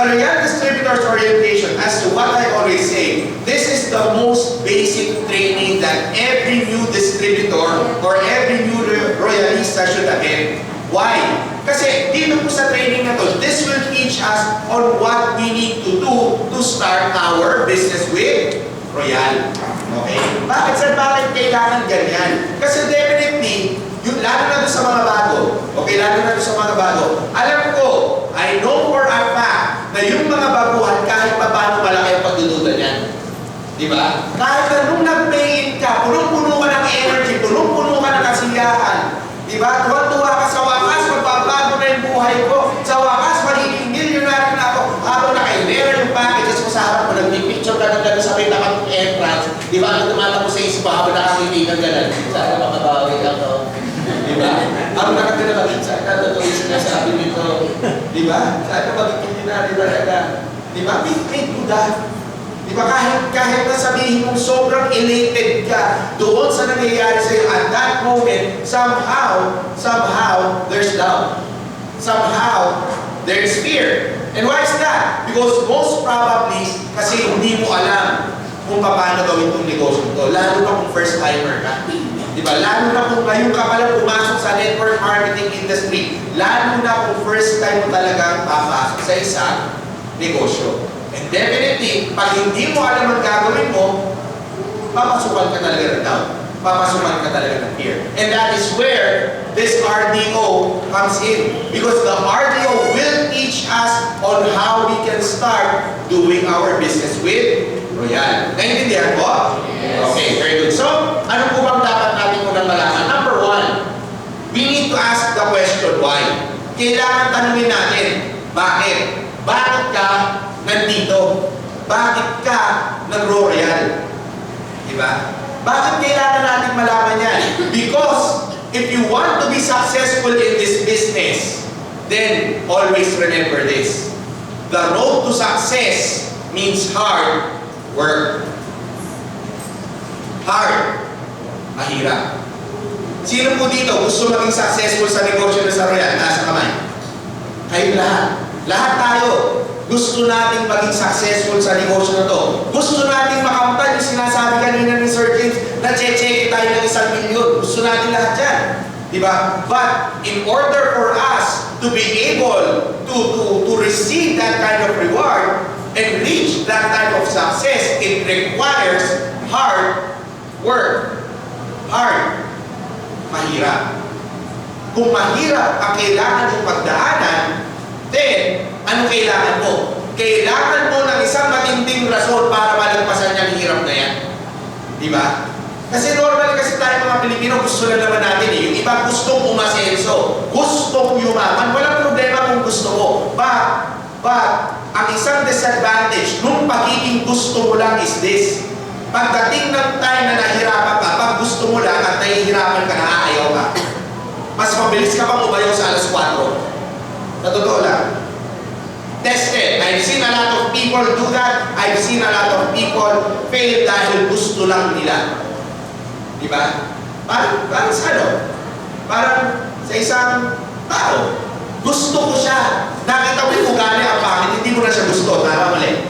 Royal Distributors Orientation, as to what I always say, this is the most basic training that every new distributor or every new royalista should attend. Why? Kasi dito po sa training na to, this will teach us on what we need to do to start our business with Royal. Okay? Bakit kailangan ganyan? Kasi definitely, lalo na doon sa mga bago, okay, lalo na doon sa mga bago, alam ko, I know for a fact na yung mga baguhan kahit pa paano malaki ang pagdududa niyan. Di ba? Kahit na nung nag-pay-in ka, punong-puno ka ng energy, punong-puno ka ng kasiyahan. Di ba? Tuwa-tuwa ka sa wakas, magbabago na yung buhay ko. Sa wakas, magiging millionaire na ako. Habang naka-enera yung packages mo sa harap mo, nag-picture ka ng gano'n sa may tapat ng entrance. Di ba? Ang tumatapos sa isip mo, habang nakakiti ng gano'n. Sana makabawi ako. Di ba? Habang nakatira ka din, sana totoo yung sinasabi nito. Di ba? Sana magiging millionaire talaga. Di ba? May duda. Di ba? Kahit na sabihin mong sobrang elated ka doon sa nangyayari sa'yo at that moment, somehow, there's doubt. Somehow, there's fear. And why is that? Because most probably, kasi hindi mo alam kung paano gawin itong negosyo ito. Lalo na kung first timer ka. Diba? Lalo na kung ngayon ka pala pumasok sa network marketing industry. Lalo na kung first time mo talagang papasok sa isang negosyo. And definitely, pag hindi mo alam ang gagawin mo, papasukan ka talaga ng doubt. Papasukan ka talaga ng fear. And that is where this RDO comes in. Because the RDO will teach us on how we can start doing our business with Royal. Naintindihan po? Yes. Okay, very good. So, ano po bang dapat natin unang malaman? Number one, we need to ask the question why. Kailangan tanungin natin, bakit? Bakit ka nandito? Bakit ka nag-Royal? Diba? Bakit kailangan natin malaman yan? Because if you want to be successful in this business, then always remember this. The road to success means hard work. Hard. Mahirap. Sino po dito gusto maging successful sa negosyo na sa Royal? Nasa kamay. Kayo lahat. Lahat tayo. Gusto nating maging successful sa negosyo na to. Gusto nating makamtan yung sinasabi kanina ni Sir James na check tayo ng 1 milyon. Gusto natin lahat yan. Diba? But in order for us to be able to receive that kind of reward and reach that type of success, it requires hard work. Hard. Mahirap. Kung mahirap ang kailangan mong pagdaanan, then, ano kailangan mo? Kailangan mo ng isang matinding rason para malagpasan yung hirap na yan. Diba? Kasi normal kasi tayo mga Pilipino, gusto na naman natin eh. Yung iba gustong umasenso, gustong yumaman. Walang problema kung gusto mo. But, ang isang disadvantage nung pagiging gusto mo lang is this. Pagdating ng time na nahihirapan ka, pag gusto mo lang at nahihirapan ka, naaayaw ka. Mas mabilis ka pang umayaw sa alas 4. Sa totoo lang. Tested. I've seen a lot of people do that. I've seen a lot of people fail dahil gusto lang nila. Diba? Parang sa ano? Parang sa isang tao. Gusto ko siya. Nakita mo yung ugali ang pangit, hindi mo na siya gusto. Tama mali.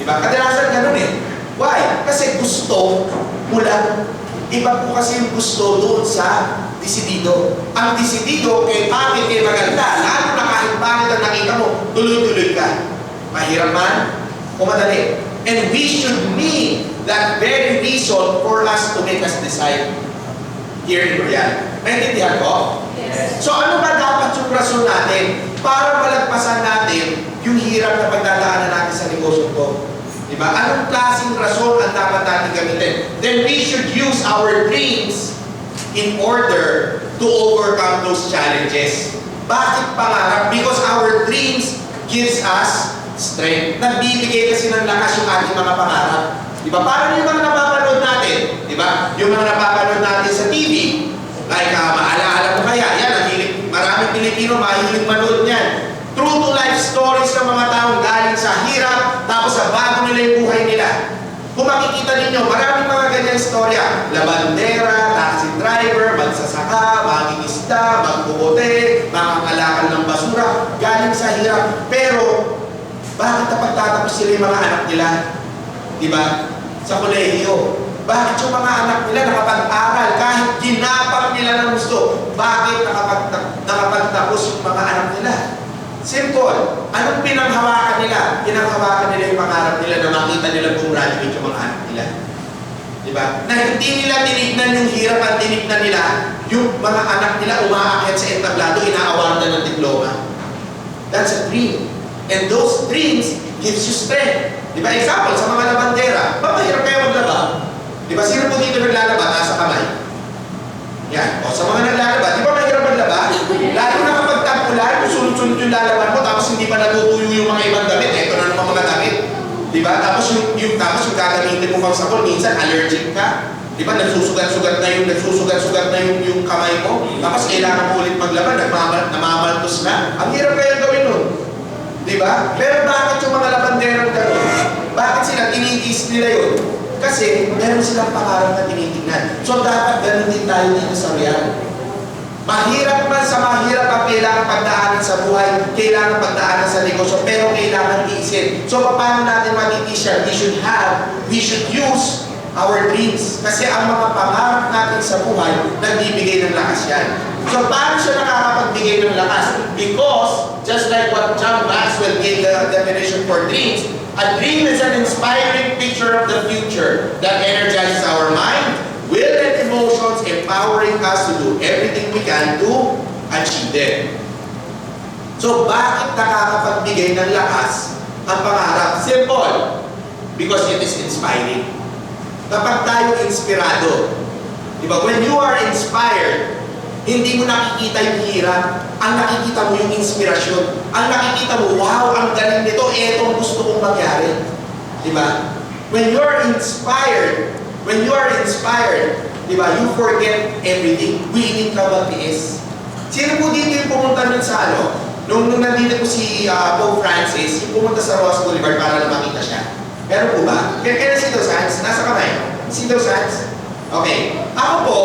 Diba? Kadalasan ganun eh. Why? Kasi gusto mo lang. Iba po kasi yung gusto doon sa desidido. Ang desidido, kay pangit, kay maganda, lalo na kahit pangit ang nakita mo, tuloy-tuloy ka. Mahirap man o madali. And we should need that very reason for us to make us decide here in Royal. Naintindihan ko? Yes. So ano ba dapat yung rason natin para malagpasan natin yung hirap na pagdadaanan natin sa negosyo ko? Diba? Anong klaseng rason ang dapat natin gamitin? Then we should use our dreams in order to overcome those challenges. Bakit pangarap? Because our dreams gives us strength. Nagbibigay kasi ng lakas yung ating mga pangarap. Diba? Parang yung mga napapanood natin. Diba? Yung mga napapanood natin sa TV. Like, maalaala mo kaya, yan, maraming Pilipino mahilig manood niyan. True to life stories ng mga taong galing sa hirap, tapos sa bago nila yung buhay nila. Kung makikita ninyo, maraming mga ganyang istorya. Labandera, taxi driver, magsasaka, mangingisda, magbubote, mangangalakal ng basura, galing sa hirap. Pero, Bakit napagtatapos sila yung mga anak nila? Di ba? Sa kolehiyo. Bakit yung mga anak nila nakapag-aral kahit ginapang nila ng gusto? Bakit nakapagtapos yung mga anak nila? Simple. Anong pinanghawakan nila? Pinanghawakan nila yung pangarap nila na makita nila graduate yung mga anak nila. Diba? Na hindi nila tinignan yung hirap at tinignan nila yung mga anak nila umaakyat sa entablado, inaawardan ng diploma. That's a dream. And those dreams gives you strength. Diba? Example, sa mga labandera, mahirap kayo maglaba. Diba? Sino po dito naglalaba? Nasa kamay. Yan. O sa mga naglalaba, di ba mahirap maglaba? Lalo na kapag tag-ulan, sunod-sunod yung lalaban mo, tapos hindi pa natutuyo yung mga ibang damit. Ito na naman mga damit. Diba? Tapos yung gagamitin mo pang sabon, minsan allergic ka. Diba? Nagsusugat-sugat na yung kamay mo. Tapos kailangan mo ulit maglaban, namamaltos na. Ang hirap kaya gawin nun. Diba? Pero bakit yung mga labanderang gano'n? Bakit sila tinitiis nila yun? Kasi meron silang pangarap na tinitingnan. So dapat gano'n din tayo dito sa real. Mahirap man sa mahirap ang kailangan pagdaanan sa buhay, kailangan pagdaanan sa negosyo, pero kailangan iisin. So paano natin matitiis yan? We should use our dreams. Kasi ang mga pangarap natin sa buhay, nagbibigay ng lakas yan. So paano siya nakakapagbigay ng lakas? Because, just like what John Maxwell gave the definition for dreams, a dream is an inspiring picture of the future that energizes our mind, will, and emotions, empowering us to do everything we can to achieve them. So bakit nakakapagbigay ng lakas ang pangarap? Simple. Because it is inspiring. Kapag tayo inspirado, diba? When you are inspired, hindi mo nakikita yung hirap. Ang nakikita mo yung inspirasyon. Ang nakikita mo, wow, ang galing nito, etong gusto kong mangyari. Diba? When you are inspired, diba, you forget everything. Willing ka magtiis. Sino po dito yung pumunta nun sa ano? Nung nandito po si Pope Francis, yung pumunta sa Ross Boulevard para lang makita siya. Meron po ba? Kaya si Dos Santos, nasa kamay. Si Dos Santos? Okay. Ako po,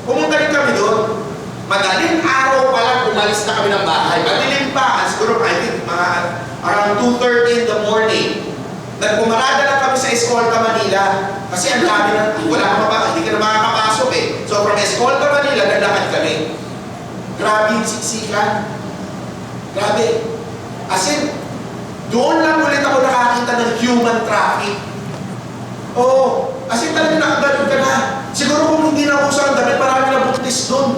pumunta rin kami doon. Madaling araw pa lang umalis na kami ng bahay. Madilim pa, siguro I think mga around 2:30 in the morning. Nagpumarada lang kami sa Escolta, Manila. Kasi ang dami na, wala ka mabaka, hindi ka na makakapasok eh. So from Escolta, Manila, naglakad kami. Grabe yung siksikan. Grabe. As in, doon lang ulit ako nakakita ng human traffic. Oo. As in talagang nakaganon ka na. Siguro kung hindi na uso ang damit, marami na buntis doon.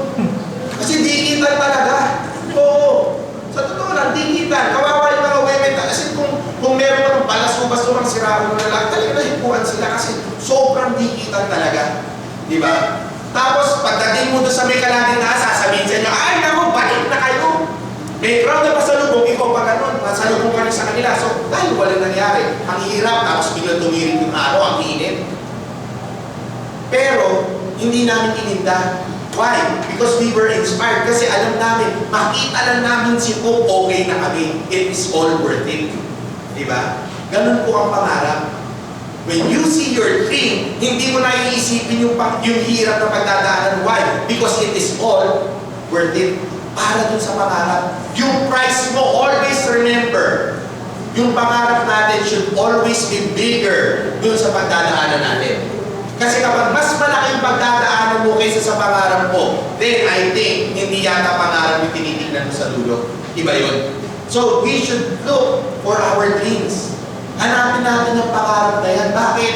Kasi dikitan talaga. Oo. Sa totoo lang, dikitan. Kawawa yung mga women. As in, kung meron naman palasubas doon ang sirao na lang, talaga nahipuan sila kasi sobrang dikitan talaga. Diba? Tapos, pagdating mo doon sa may kalagin na, sasabihin sa inyo, ay, naku, balik na kayo. May crowd na pasalubong, ikaw pa ganun, pasalubong ka rin sa kanila. So, dahil walang nangyari. Ang hirap, tapos biglang tumirik yung araw, ang init. Pero, hindi namin ininda. Why? Because we were inspired. Kasi alam namin, makita lang namin si Pope, okay na kami. It is all worth it. Diba? Ganun po ang pangarap. When you see your dream, hindi mo na iisipin yung hirap na pagdadaanan. Why? Because it is all worth it. Para dun sa pangarap. Yung price mo, always remember, yung pangarap natin should always be bigger dun sa pagdadaanan natin. Kasi kapag mas malaking pagdadaanan mo kaysa sa pangarap mo, then I think, hindi yata pangarap yung tinitingnan mo sa dulo. Iba yun. So, we should look for our dreams. Hanapin natin yung pangarap na yan. Bakit?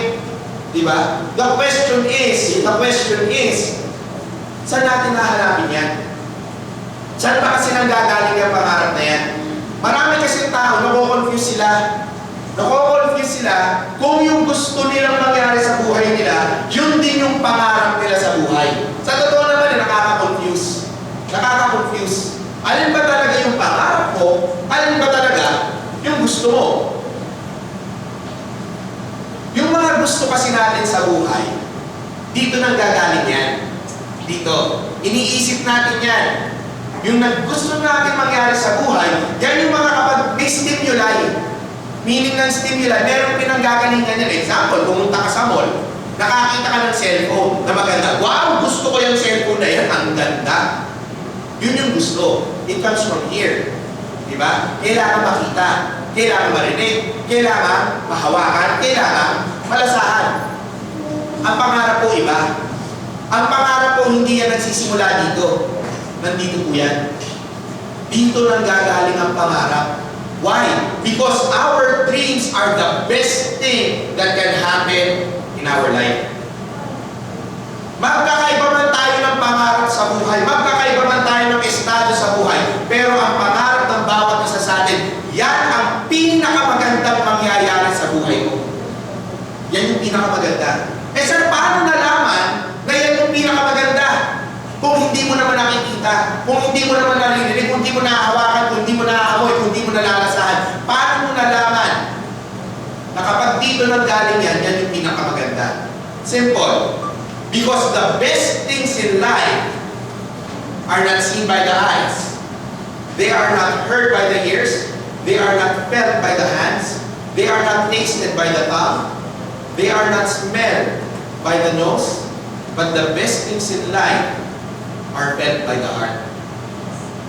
Diba? The question is, saan natin nahanapin yan? Saan ba kasi nanggagaling yung pangarap na yan? Marami kasi tao, nako-confuse sila kung yung gusto nilang mangyari sa buhay nila, yun din yung pangarap nila sa buhay. Sa totoo naman, nakaka-confuse. Alin ba talaga yung pangarap mo? Alin ba talaga yung gusto mo? Yung mga gusto kasi natin sa buhay, dito nanggagaling yan. Dito. Iniisip natin yan. Yung gusto natin mangyari sa buhay, yan yung mga kapag may stimuli. Meaning ng stimuli, meron pinanggagalingan yan. Example, pumunta ka sa mall, nakakita ka ng cellphone na maganda. Wow, gusto ko yung cellphone na yan. Ang ganda. Yun yung gusto. It comes from here. Diba? ba? Kailangan makita, kailangan marinig, kailangan mahawakan, kailangan malasahan. Ang pangarap po iba. Ang pangarap po hindi yan nagsisimula dito. Nandito po yan. Dito nang gagaling ang pangarap. Why? Because our dreams are the best thing that can happen in our life. Magkakaiba man tayo ng pangarap sa buhay, magkakaiba man tayo ng estado sa buhay, pero ang pangarap ng bawat isa sa atin, yan ang pinakamagandang mangyayari sa buhay mo. Yan yung pinakamaganda. Eh sir, paano nalaman na yan yung pinakamaganda? Kung hindi mo naman nakikita, kung hindi mo naman naririnig, kung hindi mo nahahawakan, kung hindi mo nahahamoy, kung hindi mo nalalasahan, paano mo nalaman na kapag dito nang galing yan, yan yung pinakamaganda? Simple. Because the best things in life are not seen by the eyes. They are not heard by the ears. They are not felt by the hands. They are not tasted by the tongue. They are not smelled by the nose. But the best things in life are felt by the heart.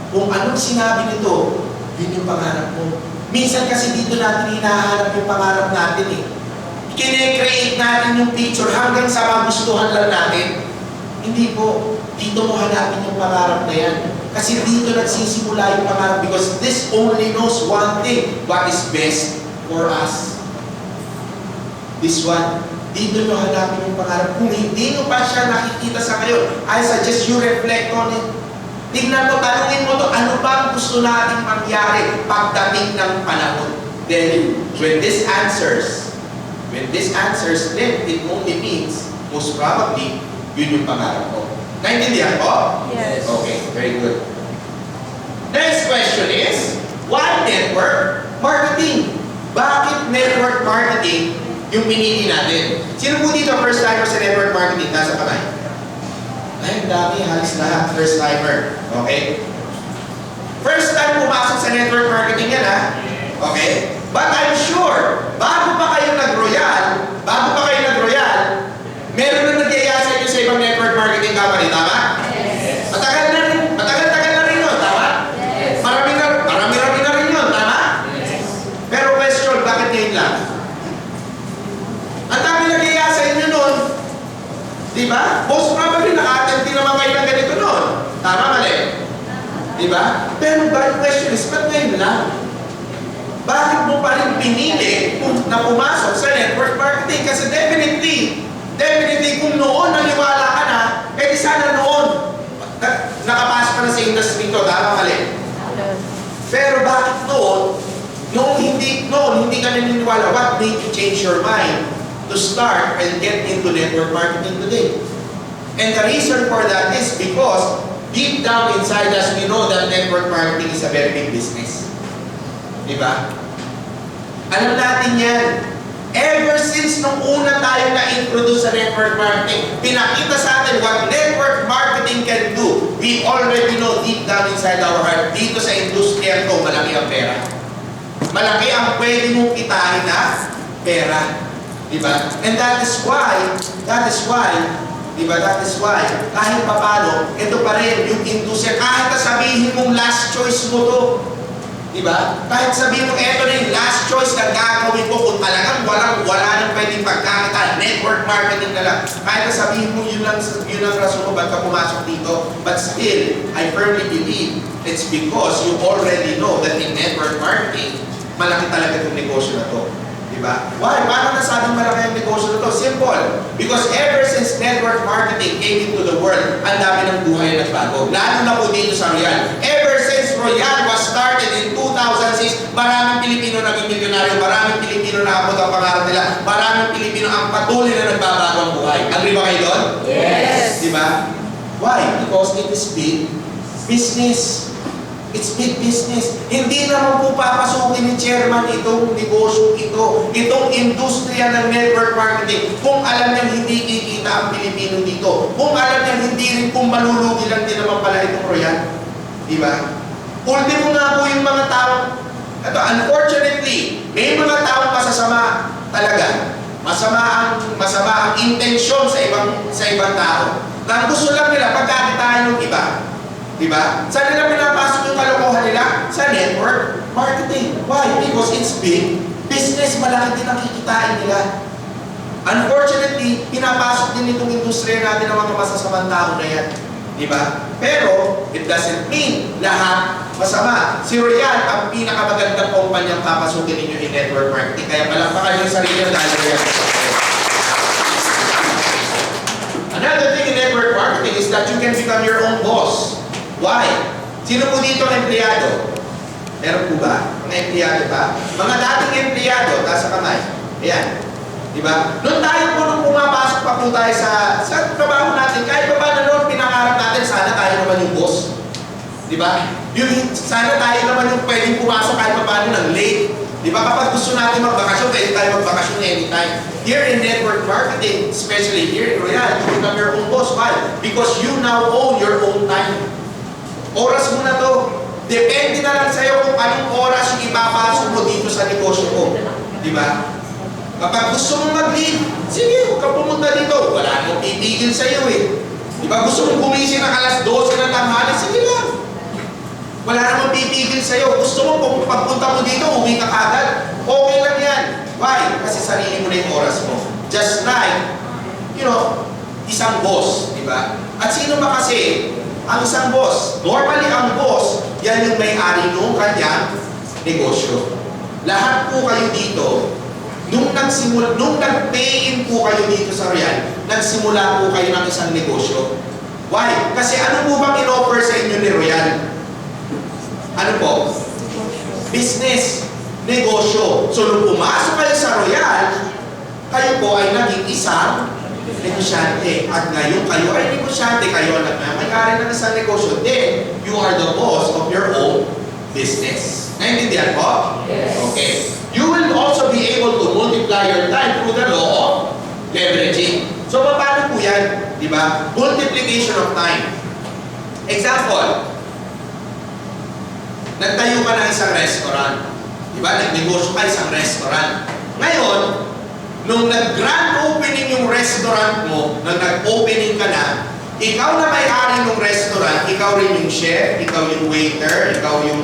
Kung anong sinabi nito, yun yung pangarap mo. Minsan kasi dito natin hinahanap yung pangarap natin eh. Kine-create natin yung picture hanggang sa magustuhan lang natin. Hindi po. Dito mo hanapin yung pangarap na yan. Kasi dito nagsisimula yung pangarap because this only knows one thing, what is best for us. This one. Dito nyo hanapin yung pangarap. Kung hindi nyo pa siya nakikita sa kayo, I suggest you reflect on it. Tingnan mo, tanungin mo to, ano ba ang gusto natin mangyari pagdating ng panahon? Then, when this answers, then it only means, most probably, yun yung pangarap ko. Naintindihan ko? Yes. Okay, very good. Next question is, why network marketing? Bakit network marketing yung pinili natin? Sino po dito first timer sa network marketing? Nasa kamay? Ay, ang dami, halos lahat. First timer. Okay? First time pumasok sa network marketing yan, ha? Okay? But I'm sure, bago pa kayo nag-royal, meron na nagyaya sa inyo sa ibang network marketing company, tama? Yes. Matagal na rin yun, tama? Yes. Marami na rin yun, tama? Yes. Pero question, bakit ngayon lang? Ang dami nagyaya sa inyo nun. Diba? Most probably naka-attend din naman kayo ng ganito nun. Tama, mali? Diba? Pero the question is, ba't ngayon lang? Bakit mo pa rin pinili na pumasok sa network marketing? Kasi definitely, kung noon naniwala ka na, eh di sana noon nakapasok ka na sa industry to, tama mali? Pero bakit noon hindi ka naniniwala, what made you change your mind to start and get into network marketing today? And the reason for that is because deep down inside us, we know that network marketing is a very big business. Diba? Alam natin yan. Ever since nung una tayo na-introduce sa network marketing, pinakita sa atin what network marketing can do. We already know deep down inside our heart, dito sa industriya to, malaki ang pera. Malaki ang pwede mong kitahin na pera. Diba? And that is why, kahit papalo, ito pa rin yung industriya, kahit na sabihin mong last choice mo to, diba? Kahit sabihin mo, eto na yung last choice na gagawin ko kung talagang wala nang pwedeng pagkakita, network marketing na lang. Kahit na sabihin mo, yun ang rason mo ba't ka pumasok dito. But still, I firmly believe it's because you already know that in network marketing, malaki talaga itong negosyo na to. Diba? Why? Paano nasabing malaki ang negosyo na to? Simple. Because ever since network marketing came into the world, ang dami ng buhay na nagbago. Lalo na po dito sa Royal. Ever since Royal was started in 2006, maraming Pilipino naging milyonaryo, maraming Pilipino naabot ang pangarap nila, maraming Pilipino ang patuloy na nagbabago ang buhay. Agree ba kayo doon? Yes. Diba? Why? Because it is big business. It's big business. Hindi naman po papasukin ni chairman itong negosyo itong industriya ng network marketing kung alam niyang hindi kikita ang Pilipino dito. Kung alam niyang hindi rin kung malulugi lang din naman pala itong Royal. Diba? Ultimo nga po yung mga tao. Ito, unfortunately, may mga taong masasama talaga. Masama ang intensyon sa ibang tao. Na gusto lang nila pagkakitaan ng iba. Diba? Saan nila pinapasok yung yung kalokohan nila? Sa network marketing. Why? Because it's big business. Malaki din ang kikitain nila. Unfortunately, pinapasok din itong industriya natin ng mga masasamang tao na yan. Diba? Pero, it doesn't mean lahat masama. Si Royal, ang pinakamagandang kumpanyang papasukin ninyo in network marketing. Kaya palakpakan yung sarili ng dahil Royal. Another thing in network marketing is that you can become your own boss. Why? Sino po dito ang empleyado? Meron po ba? Mga empleyado ba? Mga dating empleyado, taas sa kamay. Ayan. Diba? Noon tayo po nung pumapasok pa po tayo sa trabaho natin, kahit pa ba na noon pinangarap natin, sana tayo naman yung boss. Diba? Sana tayo naman yung pwedeng pumasok kahit pa paano ng late. Diba? Kapag gusto natin magbakasyon, pwede tayo magbakasyon anytime. Here in network marketing, especially here in Royal, you become your own boss. Why? Because you now own your own time. Oras mo na to. Depende na lang sa'yo kung anong oras yung ipapasok mo dito sa negosyo mo. Diba? Kapag gusto mong mag-leave, sige, huwag kang pumunta dito. Wala nang pipigil sa'yo eh. Diba? Gusto mong gumising ng alas 12 ng tanghali, sige lang. Wala namang pipigil sa'yo. Gusto mo, kung pagpunta mo dito, uwi ka kagad. Okay lang yan. Why? Kasi sarili mo na yung oras mo. Just like, isang boss, diba? At sino ba kasi ang isang boss? Normally, ang boss, yan yung may-ari nung kanyang negosyo. Lahat po kayo dito, nung nag-pay-in po kayo dito sa Royal, nagsimula po kayo ng isang negosyo. Why? Kasi ano po bang in-offer sa inyo ni Royal? Ano po? Business. Negosyo. So, nung pumasok kayo sa Royal, kayo po ay naging isang negosyante. At ngayon, kayo ay negosyante. Kayo ang nagmamayari ng isang negosyo. Then, you are the boss of your own business. Naintindihan po? Yes. Okay. You will also be able to multiply your time through the law of leveraging. So, paano po yan? Diba? Multiplication of time. Example, nagtayo ka ng isang restaurant. Diba? Nagnegosyo ka isang restaurant. Ngayon, nung nag-grand opening yung restaurant mo, nung nag-opening ka na, ikaw na may-ari ng restaurant, ikaw rin yung chef, ikaw yung waiter, ikaw yung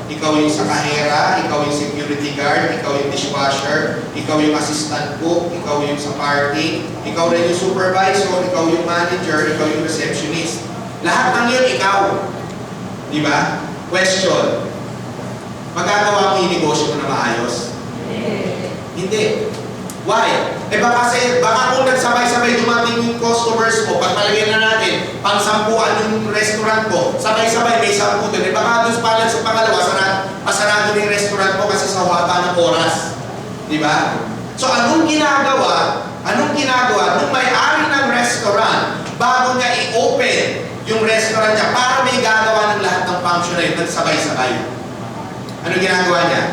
ikaw yung sakahera, ikaw yung security guard, ikaw yung dishwasher, ikaw yung assistant cook, ikaw yung sa parking, ikaw rin yung supervisor, ikaw yung manager, ikaw yung receptionist. Lahat ng yun, ikaw. Di ba? Question. Magagawa mo yung negosyo mo na maayos? Hindi. Why? Baka kung nagsabay-sabay dumating yung customers mo, pagpalagyan na natin, pang-sampuan yung restaurant ko, sabay-sabay may 10 doon. Baka doon pala sa pangalawa, pasarado na yung restaurant ko kasi sa haba ng oras. Di ba? So, anong ginagawa nung may-ari ng restaurant, bago niya i-open yung restaurant niya, para may gagawa ng lahat ng function na yun, nagsabay-sabay. Anong ginagawa niya?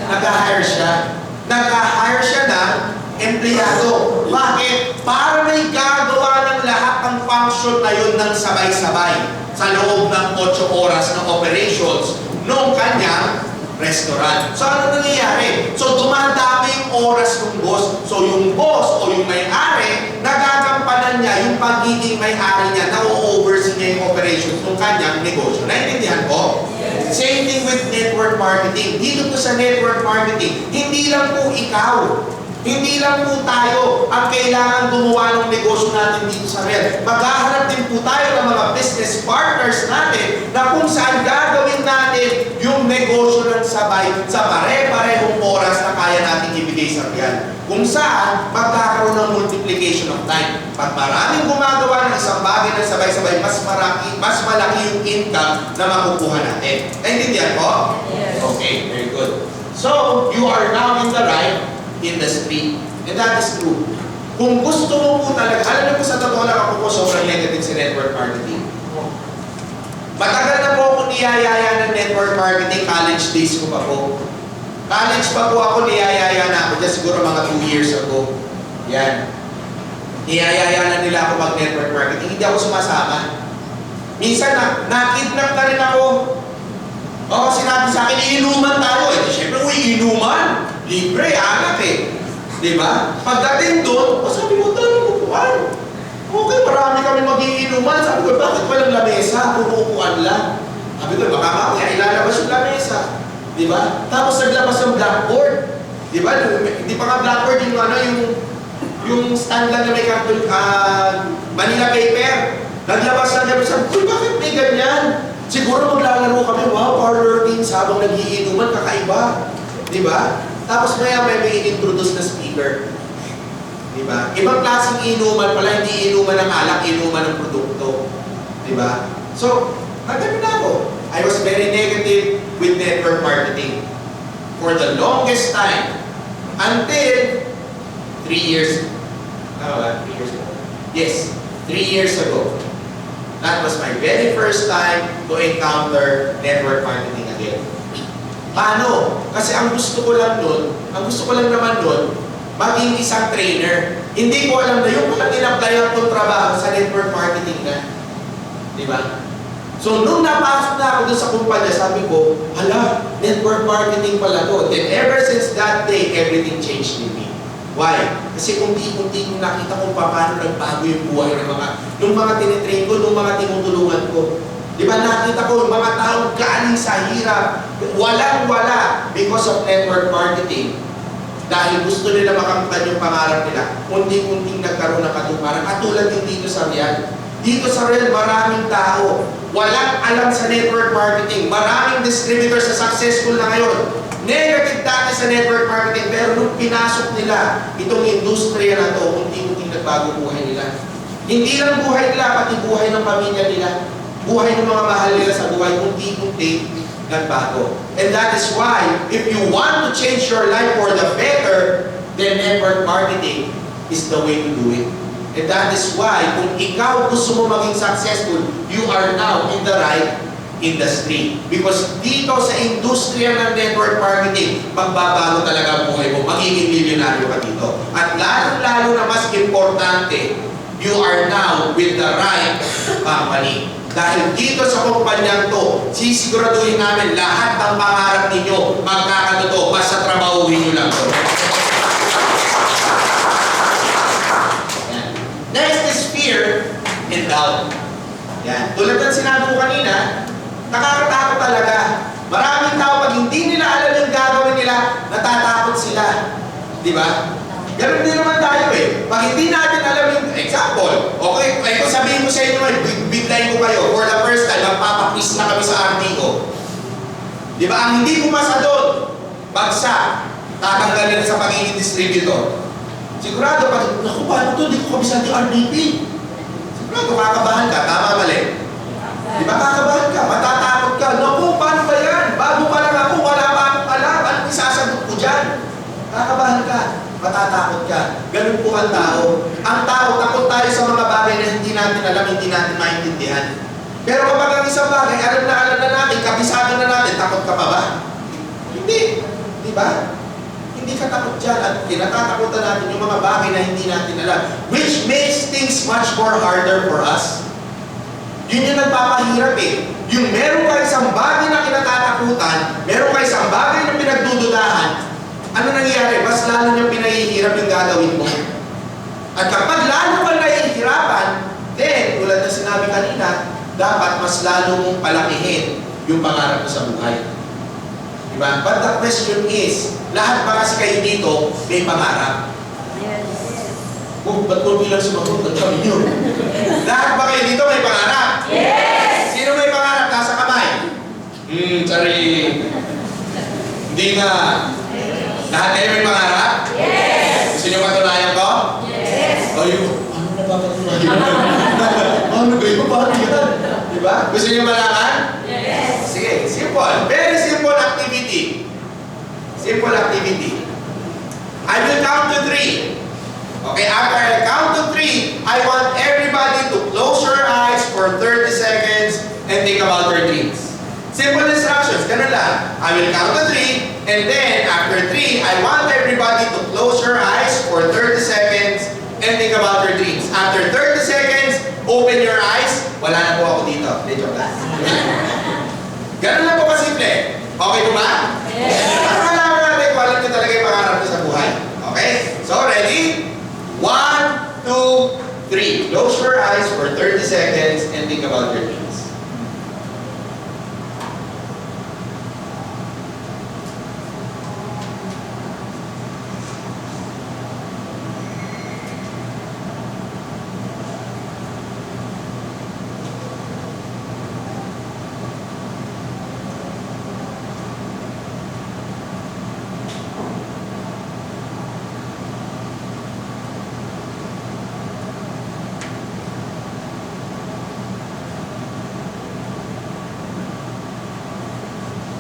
Nag-hire siya. Nag-hire siya ng empleyado. Bakit? Para may gagawa ng lahat ng function na yun ng sabay-sabay sa loob ng 8 oras ng operations ng kanyang restaurant. So, ano nangyayari? So, dumadami yung oras ng boss. So, yung boss o yung may-ari, nagagampanan niya yung pagiging may-ari niya, na-oversee niya yung operations ng kanyang negosyo. Naintindihan ko? Yes. Same thing with network marketing. Dito po sa network marketing, hindi lang po ikaw, hindi lang po tayo ang kailangan gumawa ng negosyo natin dito sa Royal. Maghahanap din po tayo ng mga business partners natin na kung saan gagawin natin yung negosyo ng sabay sa pare-parehong oras na kaya natin ibigay sa Royal. Kung saan magkakaroon ng multiplication of time. Pag maraming gumagawa ng isang bagay na sabay-sabay, mas malaki yung income na makukuha natin. Naintindihan po? Yes. Okay, very good. So, you are now in the right industry. And that is true. Kung gusto mo po talaga, alam niyo po sa totoo lang ako po sobrang negative sa network marketing. Matagal na po akong niyayaya ng network marketing, college days ko pa po. College pa po ako, niyayaya na ako, just siguro mga 2 years ago. Yan. Niyayaya na nila ako mag-network marketing, hindi ako sumasama. Minsan na-kidnap na rin ako. O, sinabi sa akin, iinuman tayo. Eh, siyempre, iinuman. Libre, anak eh. Diba? Pagdating doon, sabi mo, tanong mo, Okay, marami kami magiinuman. Sabi ko, bakit walang lamesa? Puro upuan lang. Sabi ko, baka mamaya ilalabas yung lamesa. Di ba? Tapos naglabas ng blackboard. Di ba? Hindi pa nga blackboard yung ano, yung stand lang na may cartoon, Manila paper. Naglabas ng gabi. Sabi ko, bakit may ganyan? Siguro maglalaro kami, wow, parlor games habang nagiinuman, kakaiba. Di ba? Tapos may introduce na speaker. Diba? Ibang klaseng inuman pala, hindi inuman ng alak, inuman ng produkto. Diba? So, nagano na ako. I was very negative with network marketing for the longest time until 3 years. Tama ba? 3 years ago? Yes, 3 years ago. That was my very first time to encounter network marketing again. Paano? Kasi ang gusto ko lang naman nun, maging isang trainer. Hindi ko alam na yung palang in-apply akong trabaho sa network marketing na. Di ba? So, nung napasok na ako dun sa kumpanya, sabi ko, hala, network marketing pala to. Then ever since that day, everything changed with me. Why? Kasi unti-unti kong nakita kung paano nagbago yung buhay ng mga tinitrain ko, ng mga tinutulungan ko. Di ba, nakita ko yung mga taong galing sa hirap, walang-wala because of network marketing. Dahil gusto nila makamtan yung pangarap nila, unting-unting nagkaroon ng katuparan. At tulad din dito sa Real. Dito sa Real, maraming tao. Walang alam sa network marketing. Maraming distributors na successful na ngayon. Negative dati sa network marketing. Pero nung pinasok nila itong industriya na to, unting-unting nagbago buhay nila. Hindi lang buhay nila, pati buhay ng pamilya nila. Buhay ng mga mahal nila sa buhay, unting-unting nagbago. And that is why, if you want to change your life for the better, then network marketing is the way to do it. And that is why, kung ikaw gusto mo maging successful, you are now in the right industry. Because dito sa industriya ng network marketing, magbabago talaga ang buhay mo. Magiging milyonaryo ka dito. At lalo-lalo na mas importante, you are now with the right company. Dahil dito sa kumpanyang to, sisiguraduhin namin lahat ng pangarap ninyo magkakatotoo, basta trabahuhin nyo lang to. Next is fear and doubt. Yan. Tulad ng sinabi ko kanina, nakakatakot talaga. Maraming tao, pag hindi nila alam yung gagawin nila, natatakot sila. Di ba? Ganun din naman tayo eh. Pag hindi natin alam yung example, okay, kung sabihin ko sa inyo, biglayin ko kayo, for the first time, magpapakwis na kami sa RTO. Di ba? Ang hindi pumasa doon, bagsak, tatanggalin na sa pagiging distributor. Sigurado, pag, naku, paano to? Hindi ko kabisado yung RDP. Sigurado, kakabahan ka, tama mali. Di ba kakabahan ka, matatakot ka, naku, paano ba yan? Bago pa lang ako, wala pa akong alam, anong isasagot ko dyan? Kakabahan ka, matatakot ka. Ganun po ang tao. Ang tao, takot tayo sa mga bagay na hindi natin alam, hindi natin maintindihan. Pero kapag ang isang bagay, alam na natin, kabisado na natin, takot ka pa ba? Hindi. Di ba? Hindi ka takot dyan. At kinatatakutan natin yung mga bagay na hindi natin alam. Which makes things much more harder for us. Yun yung nagpapahirap eh. Yung meron ka isang bagay na kinatatakutan, meron ka isang bagay na pinagdududahan, ano nangyayari? Mas lalo niyang pinahihirap yung gagawin mo. At kapag lalo ka nahihirapan, then, tulad na sinabi kanina, dapat mas lalo mong palakihin yung pangarap mo sa buhay. Diba? But the question is, lahat ba kasi kayo dito may pangarap? Yes. Oh, ba't ko bilang sumagot? Ang dami nyo. Lahat ba kayo dito may pangarap? Yes! Sino may pangarap? Nasa kamay? Sorry. Hindi nga. Lahat kayo may pangarap? Yes! Gusto nyo patunayan ko? Yes! Ayun. Ano na papatunayan? Ano kayo? Bakit yan? Diba? Gusto nyo malaman? Yes! Sige, simple. Very simple activity. Simple activity. I will count to 3. Okay, after I count to 3, I want everybody to close your eyes for 30 seconds and think about your dreams. Simple instructions, ganun lang. I will count to 3, and then after 3, I want everybody to close your eyes for 30 seconds and think about your dreams. After 30 seconds, open your eyes. Wala na po ako dito. Dito lang. Ganun lang po kasimple. Okay po ba? Yes! Para malaman natin kung alam nyo talaga yung pangarap nyo sa buhay. Okay? So, ready? 1, 2, 3. Close your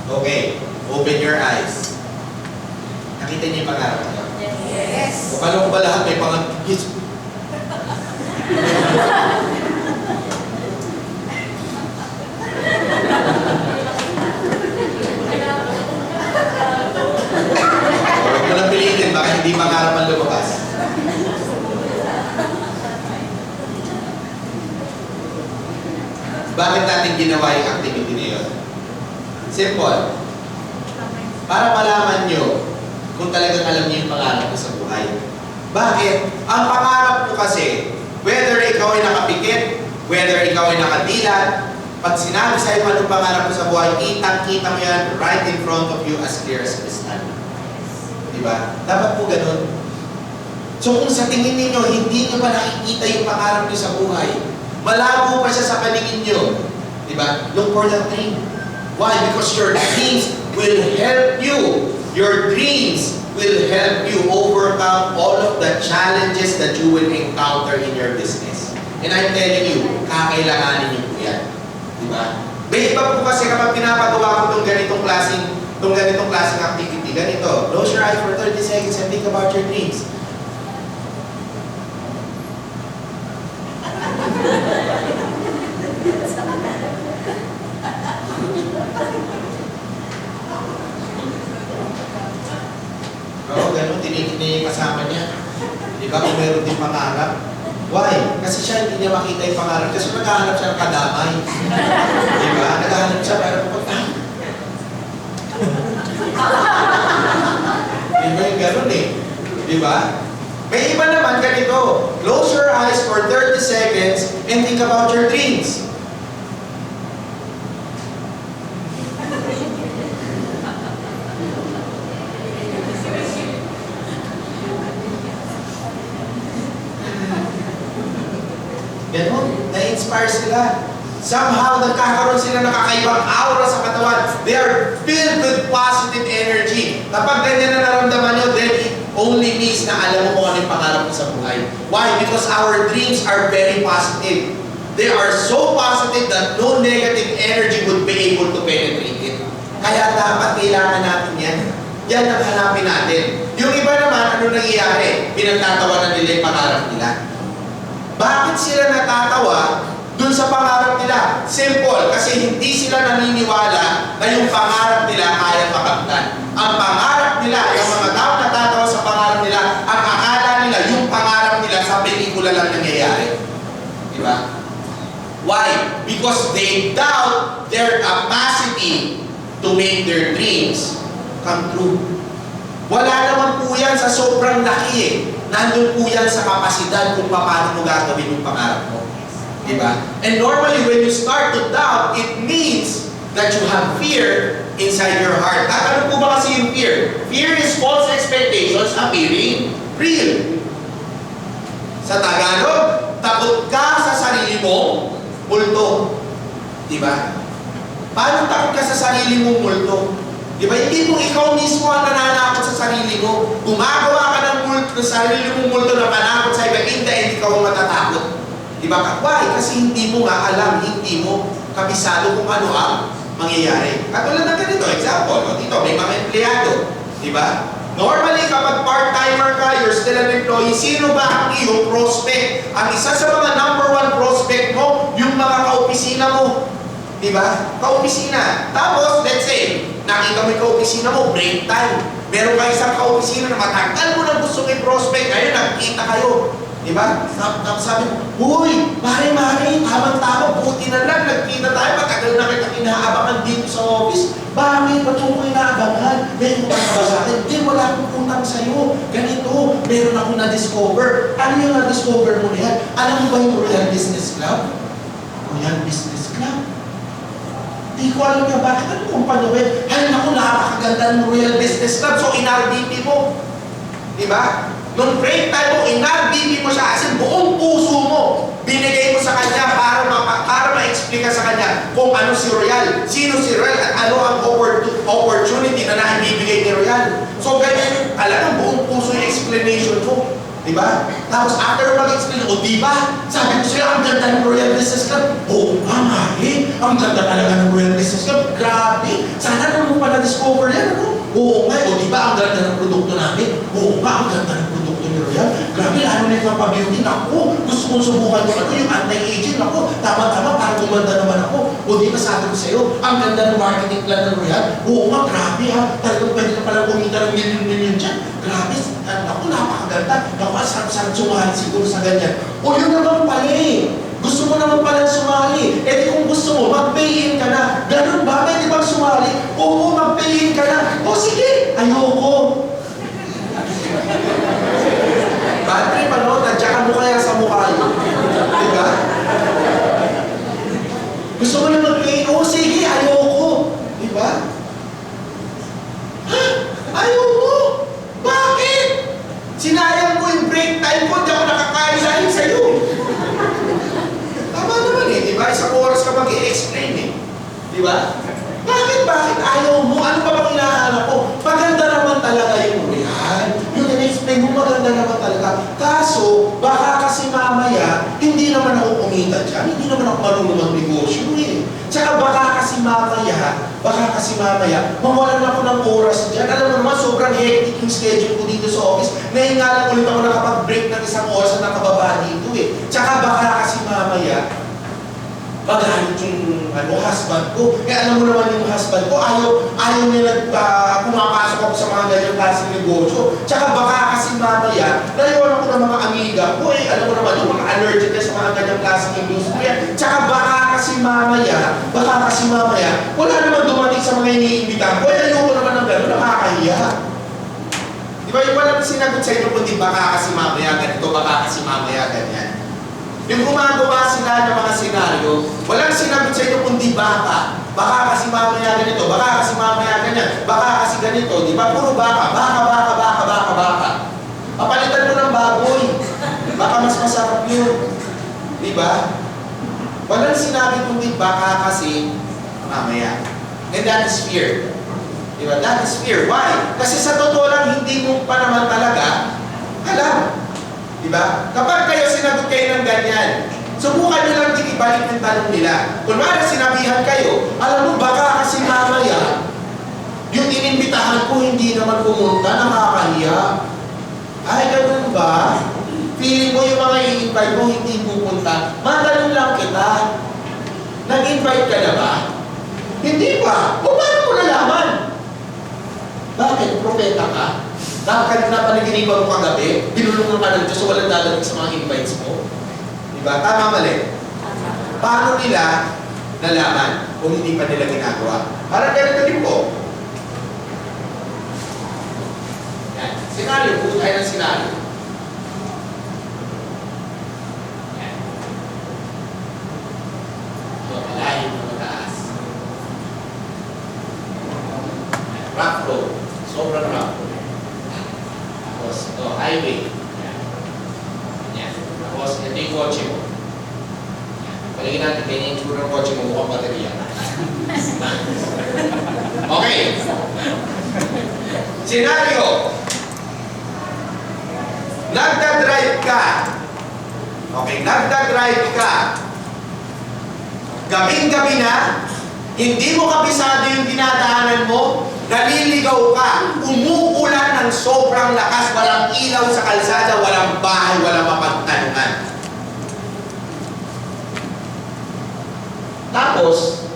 Okay, open your eyes. Nakita niyo yung pangarap niyo? Yes. O kala ko ba lahat may pangarap? Yes. Huwag mo lang pilitin, baka hindi pangarap ang lumabas. Bakit natin ginawa yung activity na yun? Simple. Para malaman nyo kung talagang alam niyo yung pangarap mo sa buhay. Bakit? Ang pangarap mo kasi, whether ikaw ay nakapikit, whether ikaw ay nakadilat, pag sinabi sa'yo anong pangarap mo sa buhay, kitang-kita mo yan right in front of you as clear as crystal. Diba? Dapat po ganun. So kung sa tingin ninyo, hindi nyo pa nakikita yung pangarap nyo sa buhay, malabo pa siya sa paningin nyo. Diba? Look for that dream. Why? Because your dreams will help you. Your dreams will help you overcome all of the challenges that you will encounter in your business. And I'm telling you, kakailanganin nyo po yan. Diba? May iba po kasi kapag pinapagawa ko itong ganitong klaseng activity, ganito, close your eyes for 30 seconds and think about your dreams. Oo, ganun, tinitin niya yung kasama niya. Di ba kung meron din pangarap? Why? Kasi siya hindi niya makita yung pangarap. Kasi naghahanap siya ng kadamay. Di ba? Naghahanap siya para pupunta. Di ba yung ganun eh? Di ba? May iba naman ganito. Close your eyes for 30 seconds and think about your dreams. Ganun, na-inspire sila. Somehow, nagkakaroon sila ng kakaibang aura sa katawan. They are filled with positive energy. Kapag ganyan na naramdaman nyo, then it only means na alam mo kung ano yung pangarap mo sa buhay. Why? Because our dreams are very positive. They are so positive that no negative energy would be able to penetrate it. Kaya dapat kailangan natin yan. Yan ang hanapin natin. Yung iba naman, ano nangyayari? Pinagtatawanan nila yung pangarap nila. Bakit sila natatawa dun sa pangarap nila? Simple, kasi hindi sila naniniwala na yung pangarap nila kaya makamtan. Ang pangarap nila, yung mga tao natatawa sa pangarap nila, ang akala nila, yung pangarap nila sa pelikula lang nangyayari. Diba? Why? Because they doubt their capacity to make their dreams come true. Wala naman po yan sa sobrang laki eh. Nandun po yan sa kapasidad kung paano mo gagawin yung pangarap mo. Diba? And normally when you start to doubt, it means that you have fear inside your heart. At ano po ba kasi yung fear? Fear is false expectations appearing real. Sa Tagalog, takot ka sa sarili mo, multo. Diba? Paano takot ka sa sarili mo, multo? Diba? Hindi mo ikaw mismo ang nananakot sa sarili mo. Gumagawa ka ng multo, sarili mong multo na panakot sa iba, hindi ikaw ang matatakot. Diba? Why? Kasi hindi mo nga alam, hindi mo kabisado kung ano ang mangyayari. Katulad ng ganito, example, dito may mga empleyado. Diba? Normally, kapag part-timer ka, you're still an employee, sino ba ang iyong prospect? Ang isa sa mga number one prospect mo, yung mga kaopisina mo. Diba? Kaopisina. Tapos, let's say, nakita mo yung kaopisina mo, break time. Meron ka isang kaopisina na matagal mo nang gusto may prospect, ngayon nagkita kayo. Diba? Tapos sabi mo, uy, mare, tamang-tama, buti na lang, nagkita tayo, matagal na kita inaabangan dito sa office. Bakit? Ba't mo inaabangan? Meron ka ba sa akin? Hindi, wala akong utang sa'yo. Ganito, meron akong na-discover. Ano yung na-discover mo na yan? Alam mo ba yung Royal Business Club? Royal Business Club? Hindi ko alam niya, bakit ano kumpanya ba yun? Ay, naku, napakaganda ng Royal Business Club, so in-RBP mo. Diba? Nung break time mo, in-RBP mo siya, as in buong puso mo, binigay mo sa kanya para ma-explica sa kanya kung ano si Royal, sino si Royal, at ano ang opportunity na naibibigay ni Royal. So, ganyan, alam, buong puso yung explanation mo. Diba? Tapos after mag-explain, o diba? Sabi ko sa'yo, ang ganda ng Royal Business Club. Oo, ang ganda talaga ng Royal Business Club. Grabe. Sana naman na-discover yan, ano? Oo nga, o di ba ang ganda ng produkto namin? Oo nga, ang ganda ng produkto ni Royal. Grabe, lalo na yung papabeauty. Naku, gusto kong subukan ko ano, yung anti-aging. Naku, tama-tama, para gumanda naman ako. O di ba sabi ko sa'yo, ang ganda ng marketing plan ng Royal? Oo nga, grabe ha. Talagang pwede na palang kumita ng milyon-milyon dyan. Grabe, naku, napakaganda. Naku, sarap-sarap sumali siguro sa ganyan. O yun naman pala eh. Gusto mo naman pala sumali. Eh di kung gusto mo, mag-pay-in ka na. Ganun ba? Pwede bang sumali? Oo, mag-pay-in ka na. O sige, ayoko. Bad trip, ano? Tadyakan mo kaya sa mukha yun. Diba? Gusto mo na mag-pay-in? O sige, ayoko. Diba? Ha? Ayoko? Bakit? Sinayang ko yung break time ko, di ako nakakain dahil sa'yo. Tama naman eh, di ba? Isang oras ka mag-i-explain eh. Di ba? Bakit? Ayaw mo? Ano pa bang hinahanap ko? Maganda naman talaga yung Royal. Yung in-explain mo, maganda naman talaga. Kaso, baka kasi mamaya, hindi naman ako kumita dyan. Hindi naman ako marunong mag-negosyo eh. Tsaka baka kasi mamaya, mawalan ako ng oras dyan. Alam mo naman, sobrang hectic yung schedule ko dito sa office. Ngayon nga lang ulit ako nakapag-break ng isang oras na nakababa dito eh. Tsaka baka kasi mamaya, magalit yung husband ko. Kaya alam mo naman yung husband ko, ayaw niya pumapasok ako sa mga ganyang klaseng negosyo. Tsaka baka kasi mamaya, naiwan ako ng mga amiga ko eh. Alam mo naman yung mga allergic na sa mga ganyang klaseng industriya. Tsaka baka kasi mamaya, wala naman dumating sa mga iniimbitan ko. Eh, ayoko naman ng gano'n, nakakahiya. Di ba yung walang sinagot sa inyo kundi baka kasi mamaya ganito, baka kasi mamaya ganyan. Yung gumagawa sila ng mga senaryo, walang sinagot sa inyo kundi baka. Baka kasi mamaya ganito, baka kasi mamaya ganyan, baka kasi ganito. Di ba? Puro baka. Papalitan mo ng baboy. Baka mas masarap yun. Di ba? Walang sinabi kundi baka kasi mamaya. And that is fear. Di ba? That is fear. Why? Kasi sa totoo lang, hindi mo pa naman talaga alam. Diba? Kapag kayo sinagot kayo ng ganyan, subukan nyo lang din ibalik ng tanong nila. Kung mara sinabihan kayo, alam mo baka kasi mamaya, yung inimbitahan ko hindi naman pumunta, nakakahiya. Ay, ganun ba? Feeling mo yung mga i-invite mo hindi pupunta, matanong lang kita. Nag-invite ka na ba? Hindi pa. O paano mo nalaman? Bakit? Propeta ka? Bakit na panaginipan mo kagabi, binulungan ka ng Diyos so walang dadating sa mga invites mo? Diba? Tama mali. Paano nila nalaman kung hindi pa nila ginagawa? Parang ganito din po. Yan. Senaryo. Puto tayo ng senaryo. Yan. So, malayo na mataas. Rough road. Sobrang rough road. Tapos, ito, highway. Yan. Tapos, ito yung kotse mo. Paligin natin, ganyan yung tsura ng kotse mo, mukhang baterya. Okay. Senaryo. Nagdadrive ka. Okay, nagdadrive ka. Gabing-gabi na, hindi mo kabisado yung dinadaanan mo, naliligaw ka, umuulan ng sobrang lakas, walang ilaw sa kalsada, walang bahay, walang mapagtanungan. Tapos,